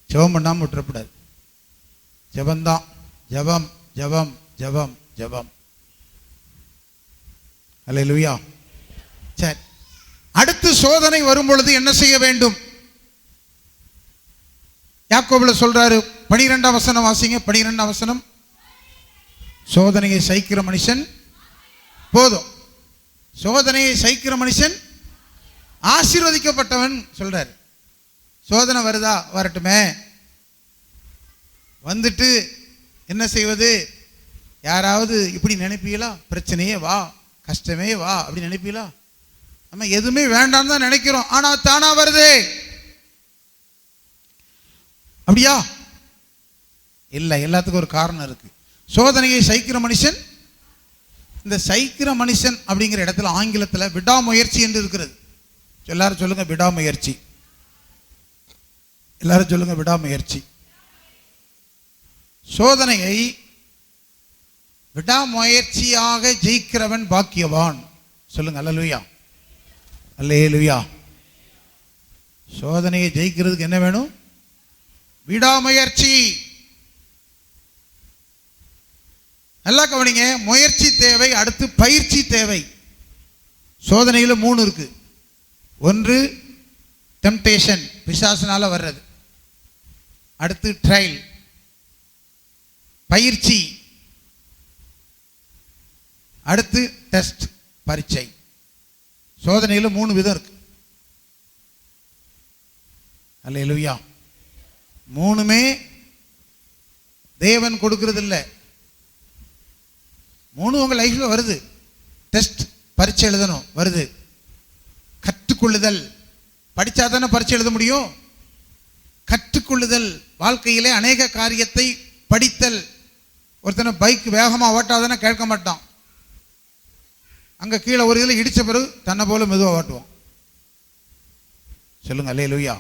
ஜெபம் பண்ணாமல் விட்டுறக்கூடாது. ஜெபந்தான், ஜெபம் ஜெபம் ஜெபம் ஜெபம். அல்லேலூயா. சரி, அடுத்து சோதனை வரும் பொழுது என்ன செய்ய வேண்டும்? யாக்கோபுல சொல்றாரு, 12ஆம் வசனம் வாசிங்க. 12ஆம் வசனம். சோதனையை சகிக்கிற மனுஷன் போதும், சோதனையை சகிக்கிற மனுஷன் ஆசீர்வதிக்கப்பட்டவன் சொல்றாரு. சோதனை வருதா? வரட்டுமே. வந்துட்டு என்ன செய்வது? யாராவது இப்படி நினைப்பீங்களா? பிரச்சனையே வா, கஷ்டமே வா அப்படி நினைப்பீங்களா? நம்ம எதுவுமே வேண்டாம் தான் நினைக்கிறோம், ஆனா தானா வருது. அப்படியா? இல்லை, எல்லாத்துக்கும் ஒரு காரணம் இருக்கு. சோதனையை சகிக்கிற மனுஷன், இந்த சகிக்கிற மனுஷன் அப்படிங்கிற இடத்துல ஆங்கிலத்தில் விடாமுயற்சி என்று இருக்கிறது. எல்லாரும் சொல்லுங்க விடாமுயற்சி. எல்லாரும் சொல்லுங்க விடாமுயற்சி. சோதனையை விடாமுயற்சியாக ஜெயிக்கிறவன் பாக்கியவான். சொல்லுங்க அல்லேலூயா, அல்லேலூயா. சோதனையை ஜெயிக்கிறதுக்கு என்ன வேணும்? விடாமுயற்சி. நல்லா கவனிங்க, முயற்சி தேவை, அடுத்து பயிற்சி தேவை. சோதனையில் 3 இருக்கு. ஒன்று டெம்டேஷன், பிசாசினால வர்றது. அடுத்து ட்ரையல், பயிற்சி. அடுத்து டெஸ்ட், பரீட்சை. சோதனையில் 3 விதம் இருக்கு. அல்லேலூயா. 3மே தேவன் கொடுக்கிறது இல்லை. 3 உங்கள் லைஃப்ல வருது. டெஸ்ட், பரீட்சை எழுதணும், வருது. கற்றுக்கொள்ளுதல், படித்தா தானே பரீட்சை எழுத முடியும். கற்றுக்கொள்ளுதல், வாழ்க்கையிலே அநேக காரியத்தை படித்தல். ஒருத்தனை பைக் வேகமாக ஓட்டாதானே கேட்க மாட்டான், அங்கே கீழே ஒரு இதில் இடித்த பிறகு தன்னை போல மெதுவாக ஓட்டுவோம். சொல்லுங்க அல்லேலூயா,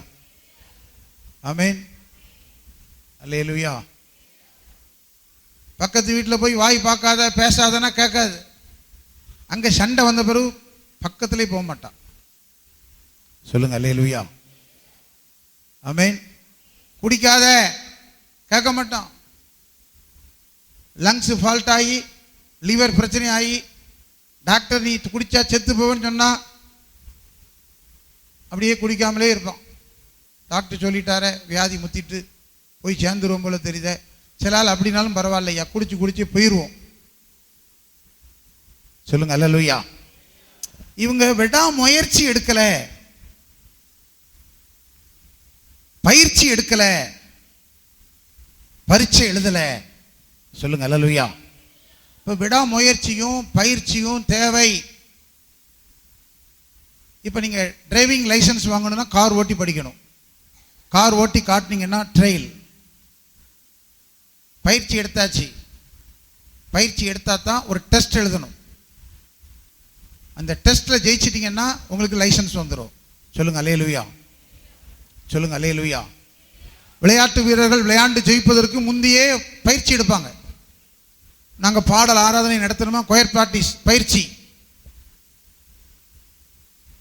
ஆமேன், அல்லேலூயா. பக்கத்து வீட்டில் போய் வாய் பார்க்காத பேசாதனா கேட்காது, அங்கே சண்டை வந்த பிறகு பக்கத்துலேயே போக மாட்டான். சொல்லுங்க அல்லேலூயா, ஆமேன். குடிக்காத கேட்க மாட்டான். லங்ஸ் ஃபால்ட் ஆகி லிவர் பிரச்சனை ஆகி டாக்டர் நீ குடிச்சா செத்து போவேன்னு சொன்னா அப்படியே குடிக்காமலே இருப்பான். டாக்டர் சொல்லிட்டார வியாதி முத்திட்டு போய் சேர்ந்துருவோம் போல தெரியுத. சில ஆள் அப்படின்னாலும் பரவாயில்லையா, குடிச்சு குடிச்சு போயிடுவோம். சொல்லுங்க அல்லேலூயா. இவங்க விடாமுயற்சி எடுக்கல. பயிற்சி எடுக்கல, பரீட்சை எழுதல. சொல்லுங்க அல்லேலூயா. இப்போ விடாமுயற்சியும் பயிற்சியும் தேவை. இப்போ நீங்கள் டிரைவிங் லைசன்ஸ் வாங்கணும்னா கார் ஓட்டி படிக்கணும். கார் ஓட்டி காட்டினீங்கன்னா ட்ரையல். பயிற்சி எடுத்தாச்சு. பயிற்சி எடுத்தா தான் ஒரு டெஸ்ட் எழுதணும். அந்த டெஸ்ட்டில் ஜெயிச்சிட்டிங்கன்னா உங்களுக்கு லைசன்ஸ் வந்துடும். சொல்லுங்க அல்லேலூயா. சொல்லுங்க அல்லேலூயா. விளையாட்டு வீரர்கள் விளையாண்டு ஜெயிப்பதற்கு முந்தையே பயிற்சி எடுப்பாங்க. நாங்கள் பாடல் ஆராதனை நடத்தணுமா, கொயர் பிராக்டிஸ் பயிற்சி,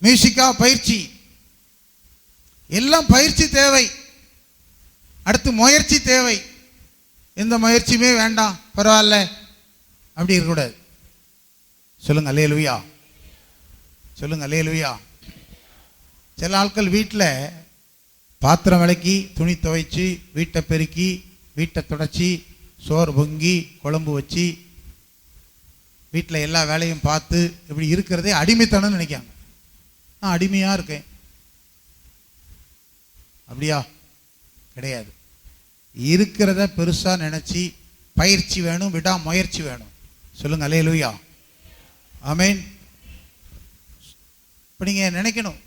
மியூசிக்கா பயிற்சி, எல்லாம் பயிற்சி தேவை. அடுத்து முயற்சி தேவை. எந்த முயற்சியுமே வேண்டாம் பரவாயில்ல அப்படி இருக்கக்கூடாது. சொல்லுங்க அல்லேலூயா. சொல்லுங்க அல்லேலூயா. சில ஆட்கள் வீட்டில் பாத்திரம் விளக்கி, துணி துவைச்சி, வீட்டை பெருக்கி, வீட்டை துடைச்சி, சோறு பொங்கி, குழம்பு வச்சு, வீட்டில் எல்லா வேலையும் பார்த்து இப்படி இருக்கிறதே அடிமைத்தனம்னு நினைக்காங்க. நான் அடிமையாக இருக்கேன். அப்படியா? கிடையாது. இருக்கிறத பெருசாக நினச்சி பயிற்சி வேணும், விடாமுயற்சி வேணும். சொல்லுங்க அல்லேலூயா. ஆமென். இப்போ நீங்கள் நினைக்கணும்,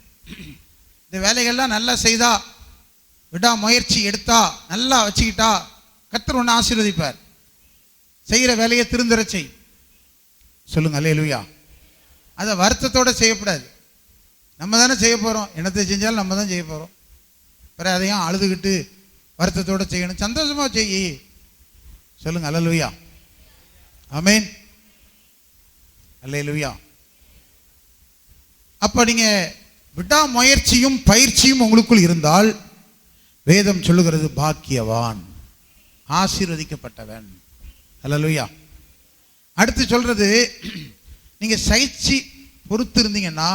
இந்த வேலைகள்லாம் நல்லா செய்தா, விடாமுயற்சி எடுத்தா, நல்லா வச்சுக்கிட்டா கர்த்தர் ஒன்று ஆசீர்வதிப்பார். செய்கிற வேலையை திருந்தர செய். சொல்லுங்க அல்லேலூயா. அதை வருத்தத்தோடு செய்யக்கூடாது. நம்ம தானே செய்ய போகிறோம். என்னத்தை செஞ்சாலும் நம்ம தான் செய்ய போகிறோம். வேறு அதையும் அழுதுகிட்டு வருத்தத்தோடு செய்யணும். சந்தோஷமாக செய். சொல்லுங்க அல்லேலூயா. ஆமென். அல்லேலூயா. அப்போ நீங்கள் விடாமுயற்சியும் பயிற்சியும் உங்களுக்குள் இருந்தால் வேதம் சொல்லுகிறது பாக்கியவான், ஆசீர்வதிக்கப்பட்டவன். அல்லேலூயா. அடுத்து சொல்றது, நீங்கள் சகிச்சு பொறுத்து இருந்தீங்கன்னா,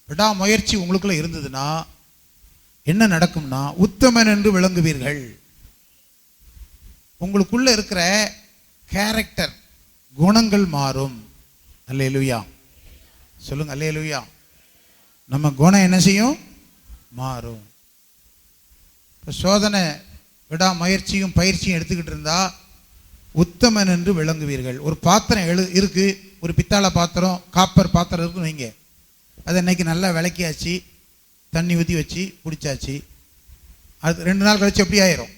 விடாமுயற்சி உங்களுக்குள்ள இருந்ததுன்னா என்ன நடக்கும்னா, உத்தமன் என்று விளங்குவீர்கள். உங்களுக்குள்ள இருக்கிற கேரக்டர், குணங்கள் மாறும். அல்லேலூயா. சொல்லுங்க அல்லேலூயா. நம்ம குணம் என்ன செய்யும்? மாறும். இப்போ சோதனை விடாமுயற்சியும் பயிற்சியும் எடுத்துக்கிட்டு இருந்தா உத்தமன் என்று விளங்குவீர்கள். ஒரு பாத்திரம் இருக்கு, ஒரு பித்தாளை பாத்திரம், காப்பர் பாத்திரம் இருக்குன்னு வைங்க. அதை இன்னைக்கு நல்லா விளக்கியாச்சு, தண்ணி ஊற்றி வச்சு குடிச்சாச்சு. அது 2 நாள் கழிச்சு எப்படி ஆயிரும்?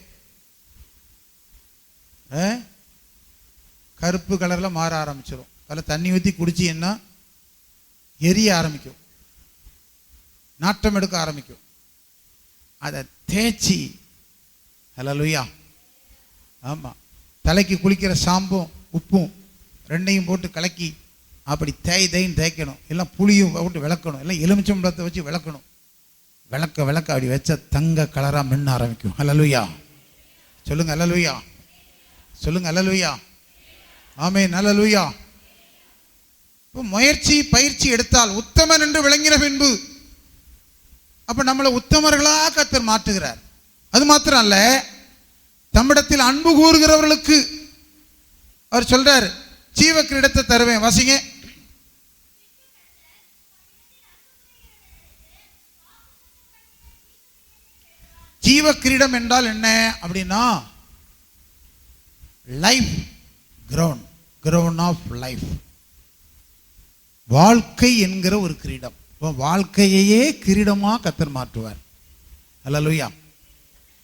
கருப்பு கலரில் மாற ஆரம்பிச்சிடும். அதில் தண்ணி ஊற்றி குடிச்சின்னா எரிய ஆரம்பிக்கும், நாட்டம் எடுக்க ஆரம்பிக்கும். அதை தேய்ச்சி, அல்லேலூயா, ஆமாம், தலைக்கு குளிக்கிற ஷாம்பும் உப்பும் 2ஐயும் போட்டு கலக்கி அப்படி தேய்ன்னு தேய்க்கணும். எல்லாம் புளியும் போட்டு விளக்கணும். எல்லாம் எலுமிச்சம்பழத்தை வச்சு விளக்கணும். விளக்க அப்படி வச்ச தங்க கலராக மின்ன ஆரம்பிக்கும். அல்லேலூயா. சொல்லுங்க அல்லேலூயா. சொல்லுங்க அல்லேலூயா. ஆமென். அல்லேலூயா. இப்போ முயற்சி பயிற்சி எடுத்தால் உத்தமன் என்று விளங்கின பின்பு அப்ப நம்மளை உத்தமர்களாக கர்த்தர் மாற்றுகிறார். அது மாத்திரம் அல்ல, தம்மிடத்தில் அன்பு கூறுகிறவர்களுக்கு அவர் சொல்றார், ஜீவ கிரீடத்தை தருவேன். வாசிங்க. ஜீவ கிரீடம் என்றால் என்ன அப்படின்னா, life crown, crown of life, வாழ்க்கை என்கிற ஒரு கிரீடம். வாழ்க்கையே கிரீடமாக கர்த்தர் மாற்றுவார். அல்லேலூயா.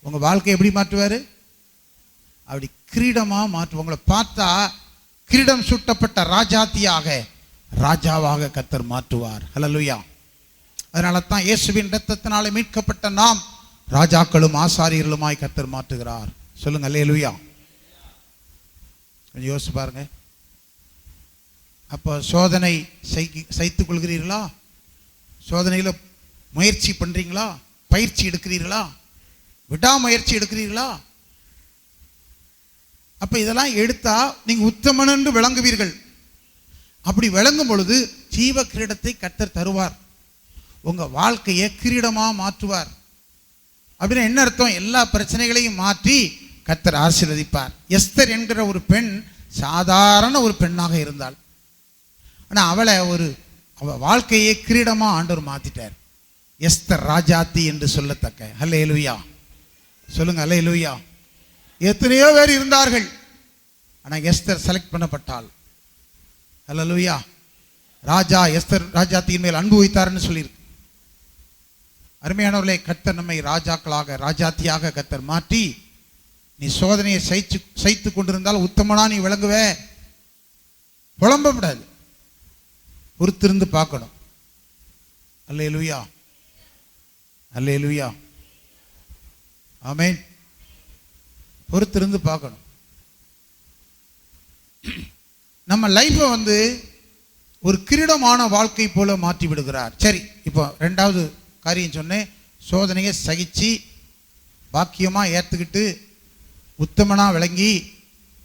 உங்க வாழ்க்கை எப்படி மாற்றுவார்? அப்படி கிரீடமாக மாற்றுவார். உங்களை பார்த்தா கிரீடம் சூட்டப்பட்ட ராஜாத்தியாக, ராஜாவாக கர்த்தர் மாற்றுவார். அல்லேலூயா. அதனால தான் இயேசுவின் இரத்தத்தினாலே மீட்கப்பட்ட நாம் ராஜாக்களும் ஆசாரியர்களுமாய் கர்த்தர் மாற்றுகிறார். சொல்லுங்க அல்லேலூயா. கொஞ்சம் யோசிச்சு பாருங்க. அப்போ சோதனை சகித்துக் கொள்கிறீர்களா? சோதனையில் முயற்சி பண்றீங்களா? பயிற்சி எடுக்கிறீர்களா? விடாமுயற்சி எடுக்கிறீர்களா? அப்ப இதெல்லாம் எடுத்தா நீங்க உத்தமன் என்று விளங்குவீர்கள். அப்படி விளங்கும் பொழுது ஜீவ கிரீடத்தை கர்த்தர் தருவார். உங்க வாழ்க்கையை கிரீடமா மாற்றுவார். அப்படின்னு என்ன அர்த்தம்? எல்லா பிரச்சனைகளையும் மாற்றி கர்த்தர் ஆசீர்வதிப்பார். எஸ்தர் என்கிற ஒரு பெண் சாதாரண ஒரு பெண்ணாக இருந்தாள். ஆனா அவ வாழ்க்கையை கிரீடமா ஆண்டவர் மாத்திட்டார். எஸ்தர் ராஜாத்தி என்று சொல்லத்தக்க. அல்லேலூயா. சொல்லுங்க அல்லேலூயா. எத்தனையோ பேர் இருந்தார்கள், ஆனால் எஸ்தர் செலக்ட் பண்ணப்பட்டாள். அல்லேலூயா. ராஜா எஸ்தர் ராஜாத்தியின் மேல் அன்பு வைத்தார்னு சொல்லியிருக்கு. அருமையானவர்களே, கர்த்தர் நம்மை ராஜாக்களாக ராஜாத்தியாக கர்த்தர் மாற்றி, நீ சோதனையை சைத்து கொண்டிருந்தால் உத்தமனா நீ விளங்குவே. புலம்பப்படாது, பொறுத்திருந்து பார்க்கணும். அல்லேலூயா, அல்லேலூயா, ஆமென். பொறுத்திருந்து பார்க்கணும். நம்ம லைஃப்பை ஒரு கிரீடமான வாழ்க்கை போல மாற்றி விடுகிறார். சரி, இப்போ ரெண்டாவது காரியம் சொன்னேன். சோதனையை சகிச்சு பாக்கியமாக ஏற்றுக்கிட்டு உத்தமனா விளங்கி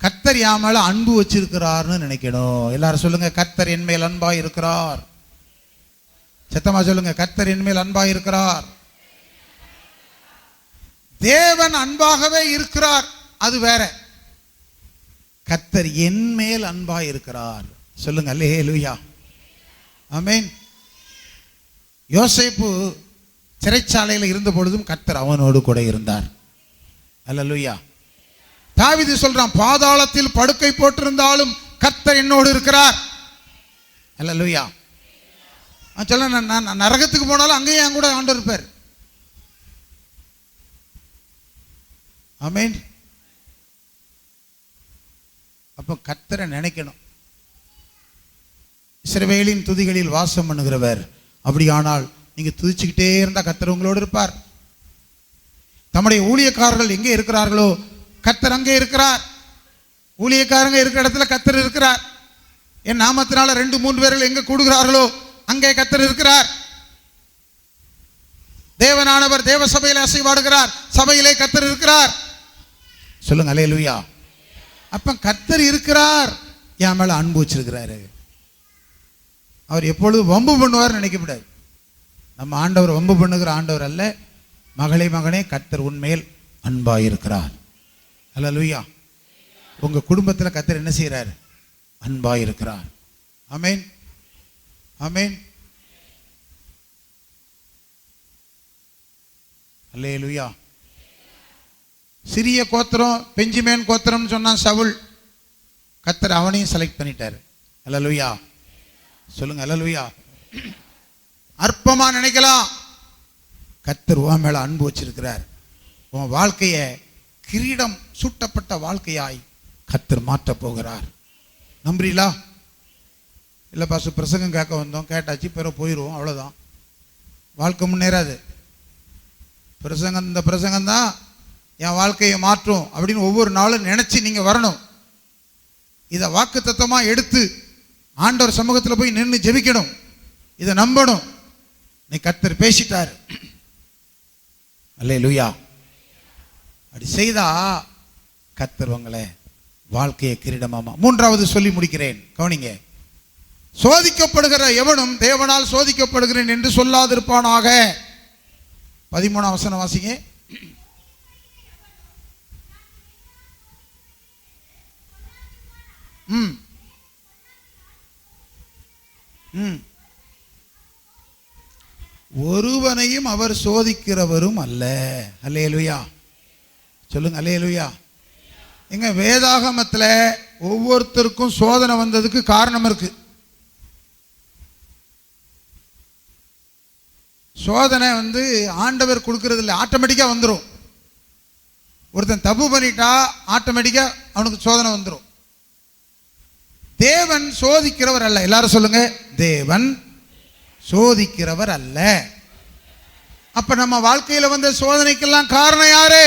கர்த்தர் என் மேல அன்பு வச்சிருக்கிறார்னு நினைக்கணும். எல்லாரும் சொல்லுங்க, கர்த்தர் என் மேல் அன்பாய் இருக்கிறார். சத்தமா சொல்லுங்க, கர்த்தர் என் மேல் அன்பாய் இருக்கிறார். தேவன் அன்பாகவே இருக்கிறார், அது வேற. கர்த்தர் என் மேல் அன்பாய் இருக்கிறார். சொல்லுங்க அல்லேலூயா, ஆமென். யோசேப்பு சிறைச்சாலையில் இருந்த பொழுதும் கர்த்தர் அவனோடு கூட இருந்தார். அல்லேலூயா. தாவீது சொல்றான், பாதாளத்தில் படுக்கை போட்டிருந்தாலும் கர்த்தர் என்னோடு இருக்கிறார். அல்லேலூயா. சொல்ல, நான் நரகத்துக்கு போனாலும் அங்கேயும் என் கூட ஆண்டவர் இருப்பார். ஆமென். அப்போ கர்த்தரை நினைக்கணும். இஸ்ரவேலின் துதிகளில் வாசம் பண்ணுகிறவர். அப்படியானால் நீங்க துதிச்சுக்கிட்டே இருந்தா கர்த்தர் உங்களோடு இருப்பார். நம்முடைய ஊழியக்காரர்கள் எங்கே இருக்கிறார்களோ கர்த்தர் அங்கே இருக்கிறார். ஊழியக்காரங்க இருக்கிற இடத்துல கர்த்தர் இருக்கிறார். என் நாமத்தினால 2-3 பேர்கள் எங்க கூடுகிறார்களோ அங்கே கர்த்தர் இருக்கிறார். தேவனானவர் தேவ சபையிலே அசைவாடுகிறார். சபையிலே கர்த்தர் இருக்கிறார். சொல்லுங்க அல்லேலூயா. அப்ப கர்த்தர் இருக்கிறார், என் மேல அன்பு வச்சிருக்கிறாரு. அவர் எப்பொழுதும் வம்பு பண்ணுவார் நினைக்கப்படாது. நம்ம ஆண்டவர் வம்பு பண்ணுகிற ஆண்டவர் அல்ல. மகளே மகனே, கர்த்தர் உன்மேல் அன்பாயிருக்கிறார். அல்லேலூயா. உங்க குடும்பத்தில் கர்த்தர் என்ன செய்யறாரு? அன்பாயிருக்கிறார். ஆமென், ஆமென், அல்லேலூயா. சிறிய கோத்திரம் பெஞ்சிமேன் கோத்திரம்னு சொன்னான் சவுல். கர்த்தர் அவனையும் செலக்ட் பண்ணிட்டாரு. அல்லேலூயா. சொல்லுங்க அல்லேலூயா. அற்பமா நினைக்கலாம், கர்த்தர் உன் மேல அன்பு வச்சிருக்கிறார். உன் வாழ்க்கையை கிரீடம் சூட்டப்பட்ட வாழ்க்கையாய் கர்த்தர் மாற்ற போகிறார். நம்புறீங்களா? இல்லை பாசு, பிரசங்கம் கேட்க வந்தோம், கேட்டாச்சு, பிறகு போயிடுவோம், அவ்வளோதான். வாழ்க்கை முன்னேறாது. பிரசங்கம், இந்த பிரசங்கம் தான் என் வாழ்க்கையை மாற்றும் அப்படின்னு ஒவ்வொரு நாளும் நினைச்சு நீங்க வரணும். இதை வாக்குத்தத்தமா எடுத்து ஆண்டவர் சமூகத்தில் போய் நின்று ஜெபிக்கணும். இதை நம்பணும். நீ கர்த்தர் பேசிட்டார். அல்லேலூயா. அப்படி செய்தா கர்த்தர் உங்களை வாழ்க்கையை கிரீடமாமா. மூன்றாவது சொல்லி முடிக்கிறேன், கவனிங்க. சோதிக்கப்படுகிற எவனும் தேவனால் சோதிக்கப்படுகிறேன் என்று சொல்லாதிருப்பானாக. 13ஆம் வசனம் வாசிங்க. ஒருவனையும் அவர் சோதிக்கிறவரும் அல்ல. அல்லேலூயா. சொல்லுங்க அல்லேலூயா. எங்க வேதாகமத்தில் ஒவ்வொருத்தருக்கும் சோதனை வந்ததுக்கு காரணம் இருக்கு. சோதனை ஆண்டவர் கொடுக்கறது இல்லை, ஆட்டோமேட்டிக்கா வந்துடும். ஒருத்தன் தப்பு பண்ணிட்டா ஆட்டோமேட்டிக்கா அவனுக்கு சோதனை வந்துடும். தேவன் சோதிக்கிறவர் அல்ல. எல்லாரும் சொல்லுங்க, தேவன் சோதிக்கிறவர் அல்ல. அப்ப நம்ம வாழ்க்கையில வந்த சோதனைக்கெல்லாம் காரணம் யாரு?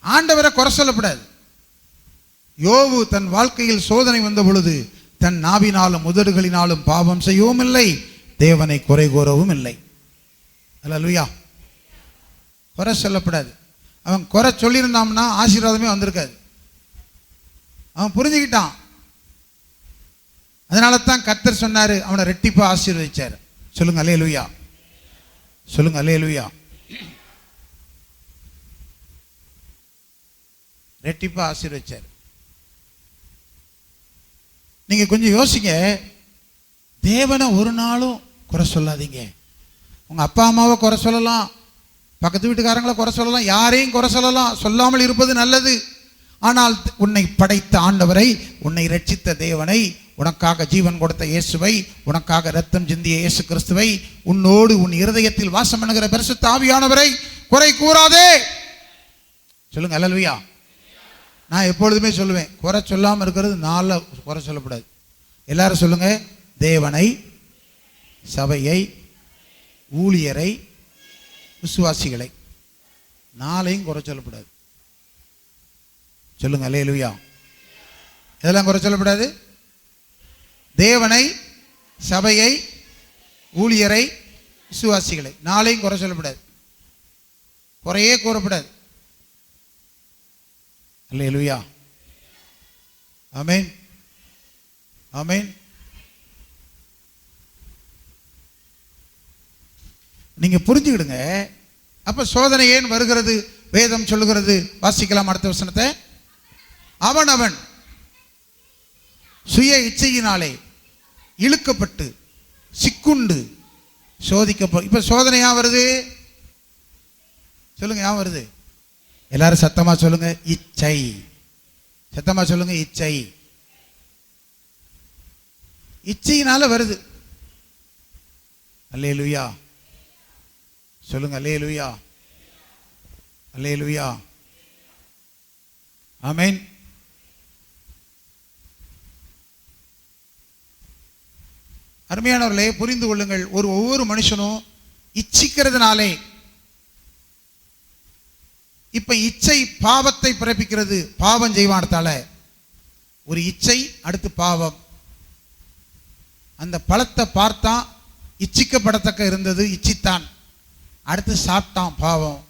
ஆண்டவரை குறை சொல்லப்படாது. யோபு தன் வாழ்க்கையில் சோதனை வந்த பொழுது தன் நாவினாலும் உதடுகளினாலும் பாவம் செய்யவும் இல்லை, தேவனை குறை கூறவும் இல்லை. அல்லேலூயா. குறை சொல்லப்படாது. அவன் குறை சொல்லியிருந்தான்னா ஆசீர்வாதமே வந்திருக்காது. அவன் புரிஞ்சுக்கிட்டான். அதனால தான் கர்த்தர் சொன்னாரு, அவனை ரெட்டிப்பா ஆசீர்வதிச்சார். சொல்லுங்க அல்லேலூயா. சொல்லுங்க அல்லேலூயா. ரெட்டிப்பா ஆசீர்வதிச்சார். நீங்க கொஞ்சம் யோசிங்க. தேவனை ஒரு நாளும் குறை சொல்லாதீங்க. உங்க அப்பா அம்மாவை குறை சொல்லலாம், பக்கத்து வீட்டுக்காரங்களை குறை சொல்லலாம், யாரையும் குறை சொல்லலாம், சொல்லாமல் இருப்பது நல்லது. ஆனால் உன்னை படைத்த ஆண்டவரை, உன்னை ரட்சித்த தேவனை, உனக்காக ஜீவன் கொடுத்த இயேசுவை, உனக்காக இரத்தம் சிந்திய இயேசு கிறிஸ்துவை, உன்னோடு உன் இருதயத்தில் வாசம் பண்ணுகிற பரிசுத்த ஆவியானவரை குறை கூறாதே. சொல்லுங்க அல்லேலூயா. நான் எப்பொழுதுமே சொல்லுவேன், குறை சொல்லாமல் இருக்கிறது நாள குறை சொல்லக்கூடாது. எல்லாரும் சொல்லுங்க, தேவனை, சபையை, ஊழியரை, விசுவாசிகளை, நாளையும் குறை சொல்லக்கூடாது. சொல்லுங்க அல்லேலூயா. இதெல்லாம் குறை சொல்லக்கூடாது. தேவனை, சபையை, ஊழியரை, விசுவாசிகளை நாளையும் குறை சொல்லக்கூடாது. குறையே கூறப்படாது. அல்லேலூயா. ஆமென், ஆமென். நீங்க புரிஞ்சுக்கிடுங்க. அப்ப சோதனை ஏன் வருகிறது? வேதம் சொல்லுகிறது. வாசிக்கலாம் அடுத்த வசனத்தை. அவன் சுய இச்சையினாலே இழுக்கப்பட்டு சிக்குண்டு சோதிக்கப்படும். இப்ப சோதனை ஏன் வருது? சொல்லுங்க, ஏன் வருது? எல்லாரும் சத்தமா சொல்லுங்க, இச்சை. சத்தமா சொல்லுங்க, இச்சை. இச்சையினால வருது. அல்லேலூயா. சொல்லுங்க அல்லேலூயா, அல்லேலூயா. ஆமென். அருமையானவர்களே, புரிந்து கொள்ளுங்கள். ஒவ்வொரு மனுஷனும் இச்சிக்கிறதுனாலே, இப்ப இச்சை பாவத்தை பிறப்பிக்கிறது. பாவம் செய்வானத்தால ஒரு இச்சை, அடுத்து பாவம். அந்த பழத்தை பார்த்தா இச்சிக்கப்படத்தக்க இருந்தது, இச்சித்தான். அடுத்து சாப்பிட்டான், பாவம்.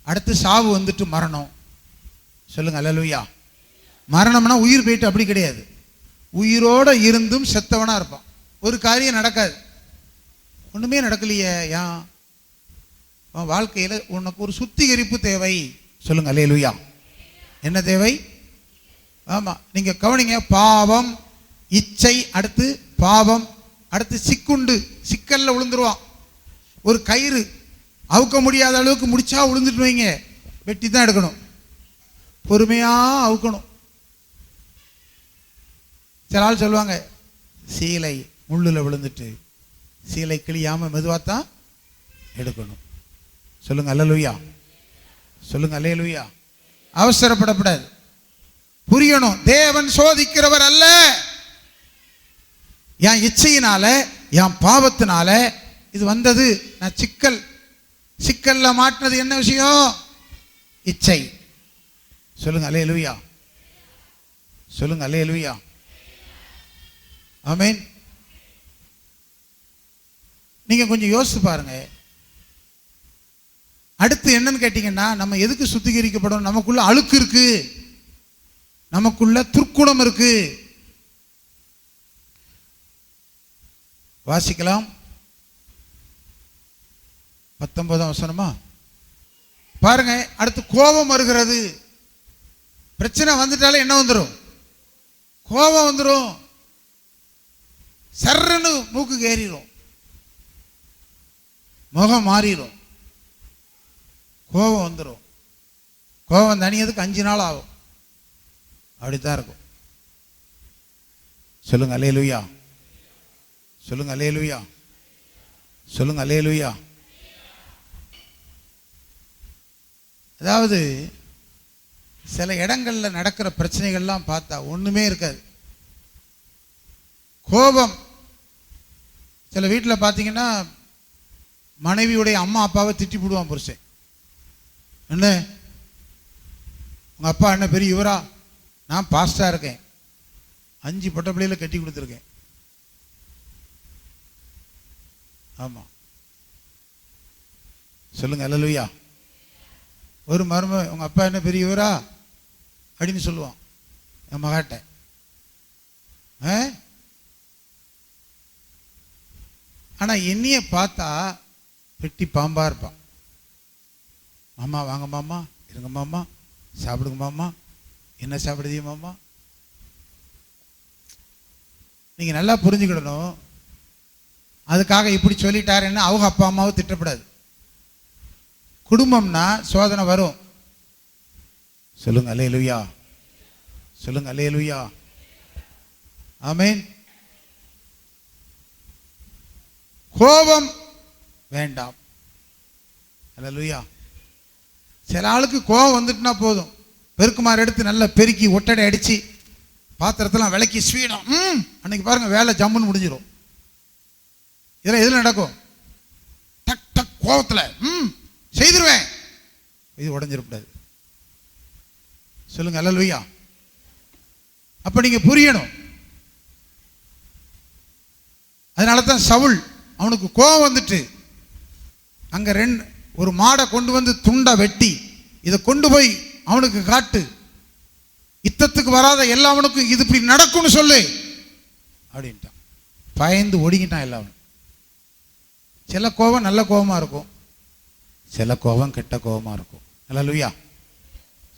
அடுத்து சாவு வந்துட்டு மரணம். சொல்லுங்க அல்லேலூயா. மரணம்னா உயிர் போயிட்டு அப்படி கிடையாது. உயிரோட இருந்தும் செத்தவனா இருப்பான். ஒரு காரியம் நடக்காது, ஒண்ணுமே நடக்கலையே. ஏன்? வாழ்க்கையில் உனக்கு ஒரு சுத்திகரிப்பு தேவை. சொல்லுங்க அல்லேலூயா. என்ன தேவை? ஆமா, நீங்க கவனிங்க. பாவம், இச்சை, அடுத்து பாவம், அடுத்து சிக்குண்டு, சிக்கல்ல விழுந்துருவான். ஒரு கயிறு அவுக்க முடியாத அளவுக்கு முடிச்சா விழுந்துட்டு வைங்க, வெட்டி தான் எடுக்கணும். பொறுமையா அவுக்கணும். சில ஆள் சொல்லுவாங்க, சீலை முள்ளுல விழுந்துட்டு சீலை கிளியாம மெதுவாத்தான் எடுக்கணும். சொல்லுங்க அல்லேலூயா. சொல்லுங்க அல்லேலூயா. அவசரப்படக்கூடாது. புரியணும், தேவன் சோதிக்கிறவர் அல்ல. என் இச்சையினால, என் பாவத்தினால இது வந்தது. நான் சிக்கல்ல மாட்டினது என்ன விஷயம்? இச்சை. சொல்லுங்க அல்லேலூயா. சொல்லுங்க அல்லேலூயா. ஆமென். நீங்க கொஞ்சம் யோசிச்சு பாருங்க. அடுத்து என்னன்னு கேட்டீங்கன்னா, நம்ம எதுக்கு சுத்திகரிக்கப்படும்? நமக்குள்ள அழுக்கு இருக்கு, நமக்குள்ள துர்க்குணம் இருக்கு. வாசிக்கலாம் 19 வசனமா பாருங்க. அடுத்து கோபம் வருகிறது. பிரச்சனை வந்துட்டாலே என்ன வந்துடும்? கோபம் வந்துடும். சர்றன்னு மூக்கு ஏறிடும், முகம் மாறிடும், கோபம் வந்துடும். கோபம் தனியதுக்கு 5 நாள் ஆகும். அப்படித்தான் இருக்கும். சொல்லுங்க அல்லேலூயா. சொல்லுங்க அல்லேலூயா. சொல்லுங்க அல்லேலூயா. அதாவது சில இடங்கள்ல நடக்கிற பிரச்சனைகள்லாம் பார்த்தா ஒண்ணுமே இருக்காது. கோபம். சில வீட்டில் பார்த்தீங்கன்னா மனைவியுடைய அம்மா அப்பாவை திட்டி போடுவான் புருஷன். என்ன உங்க அப்பா என்ன பெரிய இவரா? நான் பாஸ்டா இருக்கேன், 5 பொட்ட பிள்ளையில கட்டி கொடுத்துருக்கேன். ஆமா, சொல்லுங்க அல்லேலூயா. ஒரு மரும உங்க அப்பா என்ன பெரியவரா அப்படின்னு சொல்லுவான் என் மகாட்ட. ஆனா என்னைய பார்த்தா பெட்டி பாம்பா இருப்பான். மாமா வாங்க மாமா, இருங்க மாமா, சாப்பிடுங்க மாமா, என்ன சாப்பிடுதீங்க மாமா. நீங்க நல்லா புரிஞ்சுக்கிடணும். அதுக்காக இப்படி சொல்லிட்டாருன்னு அவங்க அப்பா அம்மாவை திட்டப்படாது. குடும்பம்னா சோதனை வரும். சொல்லுங்க அல்லேலூயா, சொல்லுங்க அல்லேலூயா, ஆமென். கோபம் வேண்டாம். அல்லேலூயா. சில ஆளுக்கு கோபம் வந்துட்டுனா போதும், பெருக்குமாறு எடுத்து நல்லா பெருக்கி ஒட்டடை அடிச்சு பாத்திரத்தெல்லாம் விளக்கி ஸ்வீடம், அன்னைக்கு பாருங்க வேலை ஜம்முன்னு முடிஞ்சிடும். இதெல்லாம் எதில் நடக்கும்? டக் டக் கோபத்தில் செய்திருவேன், இது உடஞ்சிருக்கூடாது. சொல்லுங்க அல்லேலூயா. அப்ப நீங்க புரியணும். அதனால தான் சவுல், அவனுக்கு கோபம் வந்துட்டு அங்க ஒரு மாடை கொண்டு வந்து துண்டா வெட்டி இதை கொண்டு போய் அவனுக்கு காட்டு, யுத்தத்துக்கு வராத எல்லாவனுக்கும் இது இப்படி நடக்கும்னு சொல்லு அப்படின்ட்டான். பயந்து ஒடுங்கிட்டான் எல்லாவனும். சில கோபம் நல்ல கோபமா இருக்கும், சில கோபம் கெட்ட கோபமா இருக்கும். அல்லேலூயா,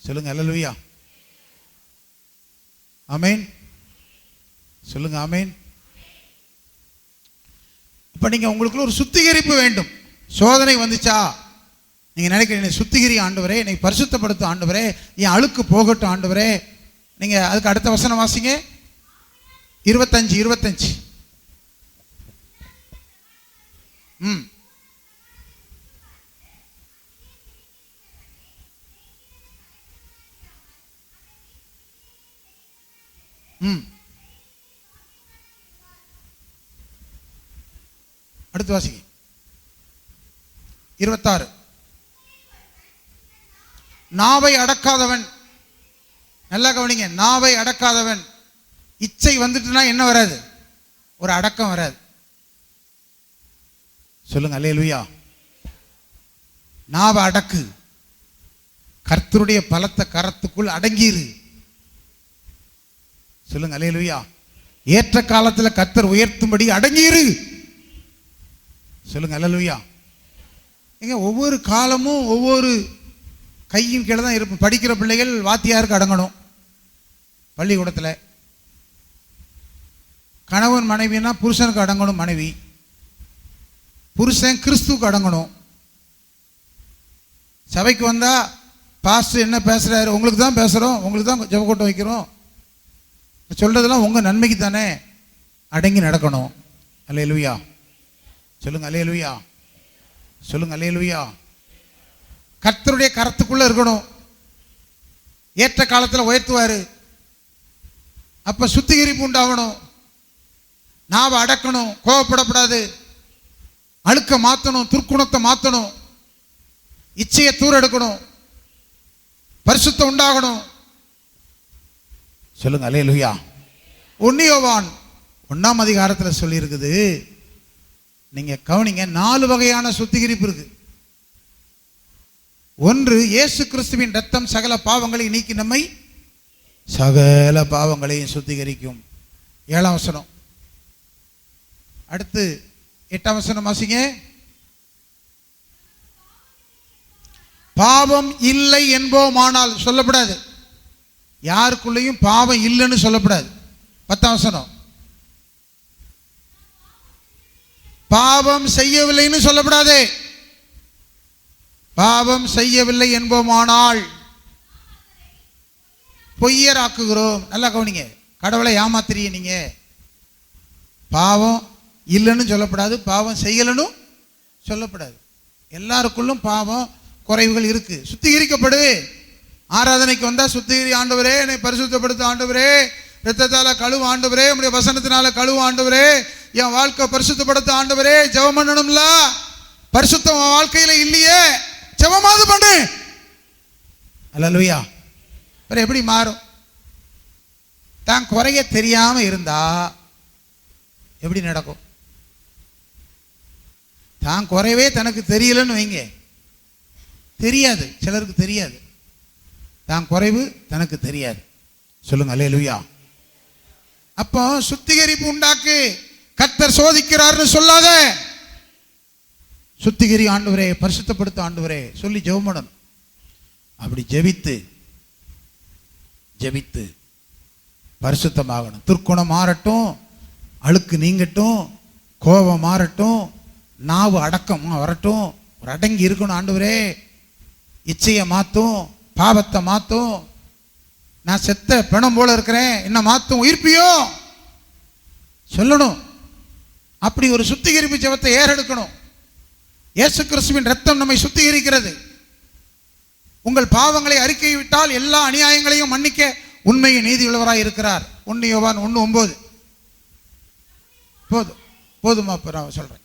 சொல்லுங்க அல்லேலூயா, ஆமென், சொல்லுங்க ஆமென். இப்ப நீங்க உங்களுக்குள்ள ஒரு சுத்திகரிப்பு வேண்டும். சோதனை வந்துச்சா நீங்க நினைக்கிறீங்க, சுத்திகரி ஆண்டவரே, என்னை பரிசுத்தப்படுத்த ஆண்டவரே, என் அழுக்கு போகட்டும் ஆண்டவரே. நீங்க அதுக்கு அடுத்த வசனம் வாசிங்க, 25. அடுத்து வாசிங்க 26. நாவை அடக்காதவன், நல்லா கவனிங்க, நாவை அடக்காதவன். இச்சை வந்துட்டுனா என்ன வராது? ஒரு அடக்கம் வராது. சொல்லுங்க அல்லேலூயா. நாவை அடக்கு, கர்த்தருடைய பலத்த கரத்துக்குள் அடங்கிரு. சொல்லுங்க அல்லேலூயா. ஏற்ற காலத்தில் கர்த்தர் உயர்த்தும்படி அடங்கிரு. சொல்லுங்க அல்லேலூயா. ஏங்க ஒவ்வொரு காலமும் ஒவ்வொரு கையின் கீழே தான் இருப்போம். படிக்கிற பிள்ளைகள் வாத்தியாருக்கு அடங்கணும் பள்ளிக்கூடத்தில். கணவன் மனைவினா புருஷனுக்கு அடங்கணும் மனைவி, புருஷன் கிறிஸ்துவுக்கு அடங்கணும். சபைக்கு வந்தா பாஸ்டர் என்ன பேசுறாரு, உங்களுக்கு தான் பேசுறோம், உங்களுக்கு தான் ஜெபக்கூட்டம் வைக்கிறோம், சொல்றதெல்லாம் உங்க நன்மைக்கு தானே, அடங்கி நடக்கணும். அல்லேலூயா, சொல்லுங்க அல்லேலூயா, சொல்லுங்க அல்லேலூயா. கர்த்தருடைய கரத்துக்குள்ள இருக்கணும். ஏற்ற காலத்தில் உயர்த்துவாரு. அப்ப சுத்திகரிப்பு உண்டாகணும். நாவை அடக்கணும், கோபப்படக்கூடாது, அழுக்க மாற்றணும், துர்க்குணத்தை மாற்றணும், இச்சையை தூர எடுக்கணும், பரிசுத்தம் உண்டாகணும். சொல்லுங்க அல்லேலூயா. 1 யோவான் 1ஆம் அதிகாரத்தில் சொல்லி இருக்குது, நீங்க கவனிங்க, 4 வகையான சுத்திகரிப்பு இருக்கு. ஒன்று, இயேசு கிறிஸ்துவின் ரத்தம் சகல பாவங்களை நீக்கி நம்மை சகல பாவங்களையும் சுத்திகரிக்கும். 7ஆம் வசனம். அடுத்து 8ஆம் வசனம் வாசிங்க. பாவம் இல்லை என்போமானால் சொல்லப்படாது, யாருக்குள்ளேயும் பாவம் இல்லைன்னு சொல்லப்படாது. 10ஆம் வசனம். பாவம் செய்யவில்லைன்னு சொல்லப்படாது, பாவம் செய்யவில்லை என்போமானால் பொய்யராக்குகிறோம். நல்லா கவனிங்க, கடவுளை ஏமாத்துறீங்க நீங்க. பாவம் இல்லைன்னு சொல்லப்படாது, பாவம் செய்யலன்னு சொல்லப்படாது. எல்லாருக்குள்ளும் பாவம் குறைவுகள் இருக்கு. சுத்திகரிக்கப்படு. ஆராதனைக்கு வந்தா சுத்திகரி ஆண்டவரே, என்னை பரிசுத்தப்படுத்த ஆண்டவரே, இரத்தத்தால கழுவு ஆண்டவரே, உம்முடைய வசனத்தினால கழுவு ஆண்டவரே, என் வாழ்க்கை பரிசுத்தப்படுத்த ஆண்டவரே. ஜெபம் பண்ணணும்ல, பரிசுத்தம் வாழ்க்கையில இல்லையே, ஜெபமாவது பண்ணு. அல்லேலூயா. அப்புறம் எப்படி மாறும்? தான் குறைய தெரியாம இருந்தா எப்படி நடக்கும்? தான் குறைவே தனக்கு தெரியலன்னு வைங்க, தெரியாது, சிலருக்கு தெரியாது, தான் குறைவு தனக்கு தெரியாது. சொல்லுங்க அல்லேலூயா. அப்போ சுத்திகரிப்பு உண்டாக்கு. கர்த்தர் சோதிக்கிறார்னு சொல்லாத, சுத்திகரி ஆண்டவரே, பரிசுத்தப்படுத்த ஆண்டவரே சொல்லி ஜெபம் பண்ணணும். அப்படி ஜெபித்து ஜெபித்து பரிசுத்தமாகணும். துர்க்குணம் மாறட்டும், அழுக்கு நீங்கட்டும், கோபம் மாறட்டும், நாவு அடக்கம் வரட்டும், ஒரு அடங்கி இருக்கணும். ஆண்டவரே இச்சையை மாற்றும், பாவத்தை மாற்றும். நான் செத்த பிணம் போல இருக்கிறேன், என்ன மாற்றும், உயிர்ப்பியோ சொல்லணும். அப்படி ஒரு சுத்திகரிப்பு ஜெபத்தை ஏறெடுக்கணும். இயேசு கிறிஸ்துவின் ரத்தம் நம்மை சுத்திகரிக்கிறது. உங்கள் பாவங்களை அறிக்கை விட்டால் எல்லா அநியாயங்களையும் மன்னிக்க உண்மையை நீதி உள்ளவராய் இருக்கிறார். 1 யோவான் 1:9. போதுமா? நான் சொல்றேன்.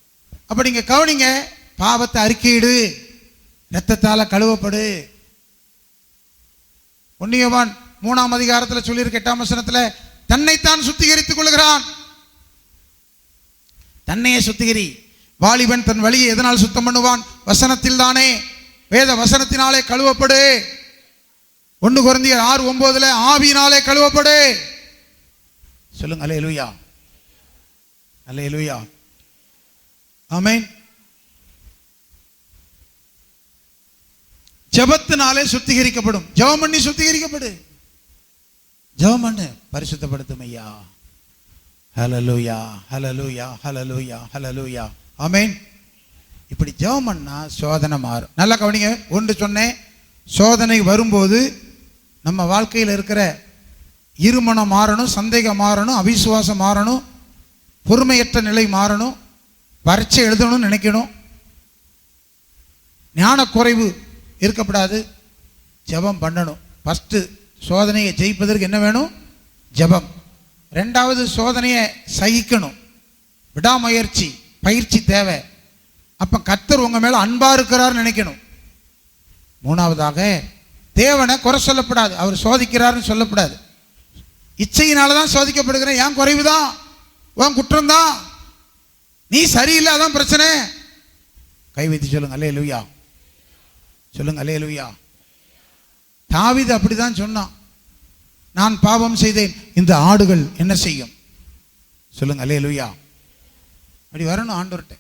அப்ப நீங்க கவனிங்க, பாவத்தை அறிக்கையிடு, ரத்தத்தால கழுவப்படு. 1 யோவான் 3ஆம் அதிகாரத்தில் சொல்லியிருக்க 8ஆம் வசனத்துல தன்னைத்தான் சுத்திகரித்துக் கொள்கிறான். தன்னையே சுத்திகரி. வாலிபன் தன் வழியை எதனால் சுத்தம் பண்ணுவான்? வசனத்தில் தானே, வேத வசனத்தினாலே கழுவப்படு. 1 கொரிந்தியர் 6:9 ஆவியினாலே கழுவப்படு. சொல்லுங்க அல்லேலூயா, அல்லேலூயா, ஆமென். ஜெபத்தினாலே சுத்திகரிக்கப்படும். ஜெபம் பண்ணி சுத்திகரிக்கப்படு. ஜெபம் பண்ணு, பரிசுத்தப்படுத்தும் ஐயா. ஹல்லேலூயா, ஹல்லேலூயா, ஹல்லேலூயா, ஹல்லேலூயா, ஆமென். இப்படி ஜெபம் பண்ணா சோதனை மாறும். நல்லா கவனிங்க. ஒன்று சொன்னேன், சோதனை வரும்போது நம்ம வாழ்க்கையில் இருக்கிற இருமனம் மாறணும், சந்தேகம் மாறணும், அவிசுவாசம் மாறணும், பொறுமையற்ற நிலை மாறணும், பரீட்சை எழுதணும்னு நினைக்கணும், ஞான குறைவு இருக்கப்படாது, ஜெபம் பண்ணணும். ஃபஸ்ட்டு சோதனையை ஜெயிப்பதற்கு என்ன வேணும்? ஜெபம். 2வது சோதனையை சகிக்கணும், விடாமுயற்சி, பயிற்சி தேவை. அப்போ கர்த்தர் உங்கள் மேலே அன்பாக இருக்கிறார்னு நினைக்கணும். 3வதாக தேவனை குறை சொல்லப்படாது, அவர் சோதிக்கிறாருன்னு சொல்லப்படாது. இச்சையினால தான் சோதிக்கப்படுகிறேன், ஏன் குறைவு தான், உன் குற்றம் தான், நீ சரியில்லை, அதான் பிரச்சனை. கை வைத்து சொல்லுங்க அல்லேலூயா, சொல்லுங்க அல்லேலூயா. தாவீது அப்படிதான் சொன்னான், நான் பாவம் செய்தேன், இந்த ஆடுகள் என்ன செய்யும்? சொல்லுங்க அல்லேலூயா. அப்படி வரணும் ஆண்டவர்கிட்ட.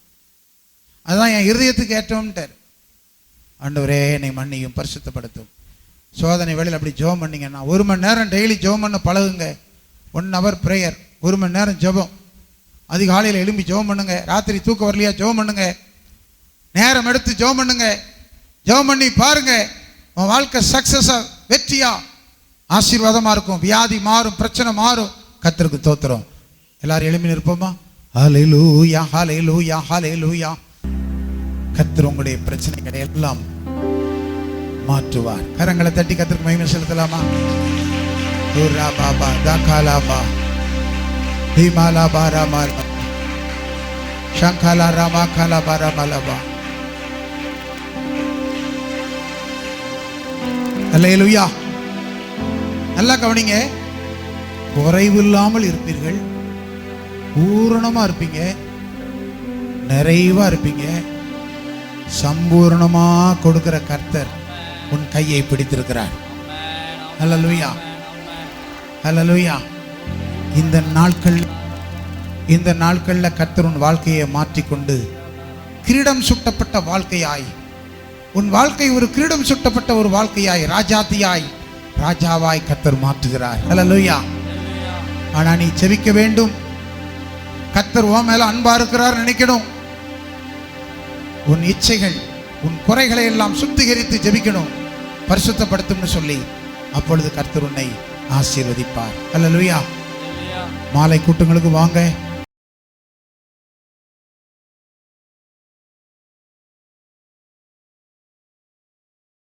அதுதான் என் இருதயத்துக்கு ஏற்றம்ட்டார். ஆண்டவரே என்னை மன்னியும், பரிசுத்தப்படுத்தும். சோதனை வேளையில் அப்படி ஜெபம் பண்ணிங்கன்னா 1 மணி நேரம் டெய்லி ஜெபம் பண்ண பழகுங்க. 1 hour ப்ரேயர், 1 மணி நேரம் ஜெபம். அதிகாலையில் எழும்பி ஜெபம் பண்ணுங்க. ராத்திரி தூக்கம் வரலையா ஜெபம் பண்ணுங்க. நேரம் எடுத்து ஜெபம் பண்ணுங்க. ஜெபம் பண்ணி பாருங்க, உன் வாழ்க்கை சக்சஸா, வெற்றியா, ஆசீர்வாதமா இருக்கும். வியாதி மாறும், பிரச்சனை மாறும். கர்த்தருக்கு ஸ்தோத்திரம். எல்லாரும் எழுப்பி நிற்போமா? ஹல்லேலூயா, ஹல்லேலூயா, ஹல்லேலூயா. கர்த்தர் உங்களுடைய பிரச்சனைகளை எல்லாம் மாற்றுவார். கரங்களை தட்டி கர்த்தருக்கு மகிமை செலுத்தலாமா? துரா பாபா தகாலாபா ஹிமாலா பாராமால் சங்கலா ராமா கலா பாராமலபா. அல்லேலூயா. நல்லா கவனிங்க. குறைவில்லாமல் இருப்பீர்கள், பூரணமா இருப்பீங்க, நிறைவா இருப்பீங்க. சம்பூர்ணமா கொடுக்கிற கர்த்தர் உன் கையை பிடித்திருக்கிறார். அல்லேலூயா, அல்லேலூயா. இந்த நாட்கள்ல கர்த்தர் உன் வாழ்க்கையை மாற்றிக்கொண்டு கிரீடம் சுட்டப்பட்ட வாழ்க்கையாய், உன் வாழ்க்கை ஒரு கிரீடம் சுட்டப்பட்ட ஒரு வாழ்க்கையாய், ராஜாத்தியாய், ராஜாவாய் கர்த்தர் மாற்றுகிறார். அல்லேலூயா. ஆனா நீ ஜெபிக்க வேண்டும். கர்த்தர் உன் மேல அன்பா இருக்கிறார் நினைக்கணும். உன் இச்சைகள், உன் குறைகளை எல்லாம் சுத்திகரித்து ஜெபிக்கணும், பரிசுத்தப்படுத்தும்னு சொல்லி. அப்பொழுது கர்த்தர் உன்னை ஆசீர்வதிப்பார். அல்லேலூயா. மாலை கூட்டங்களுக்கு வாங்க.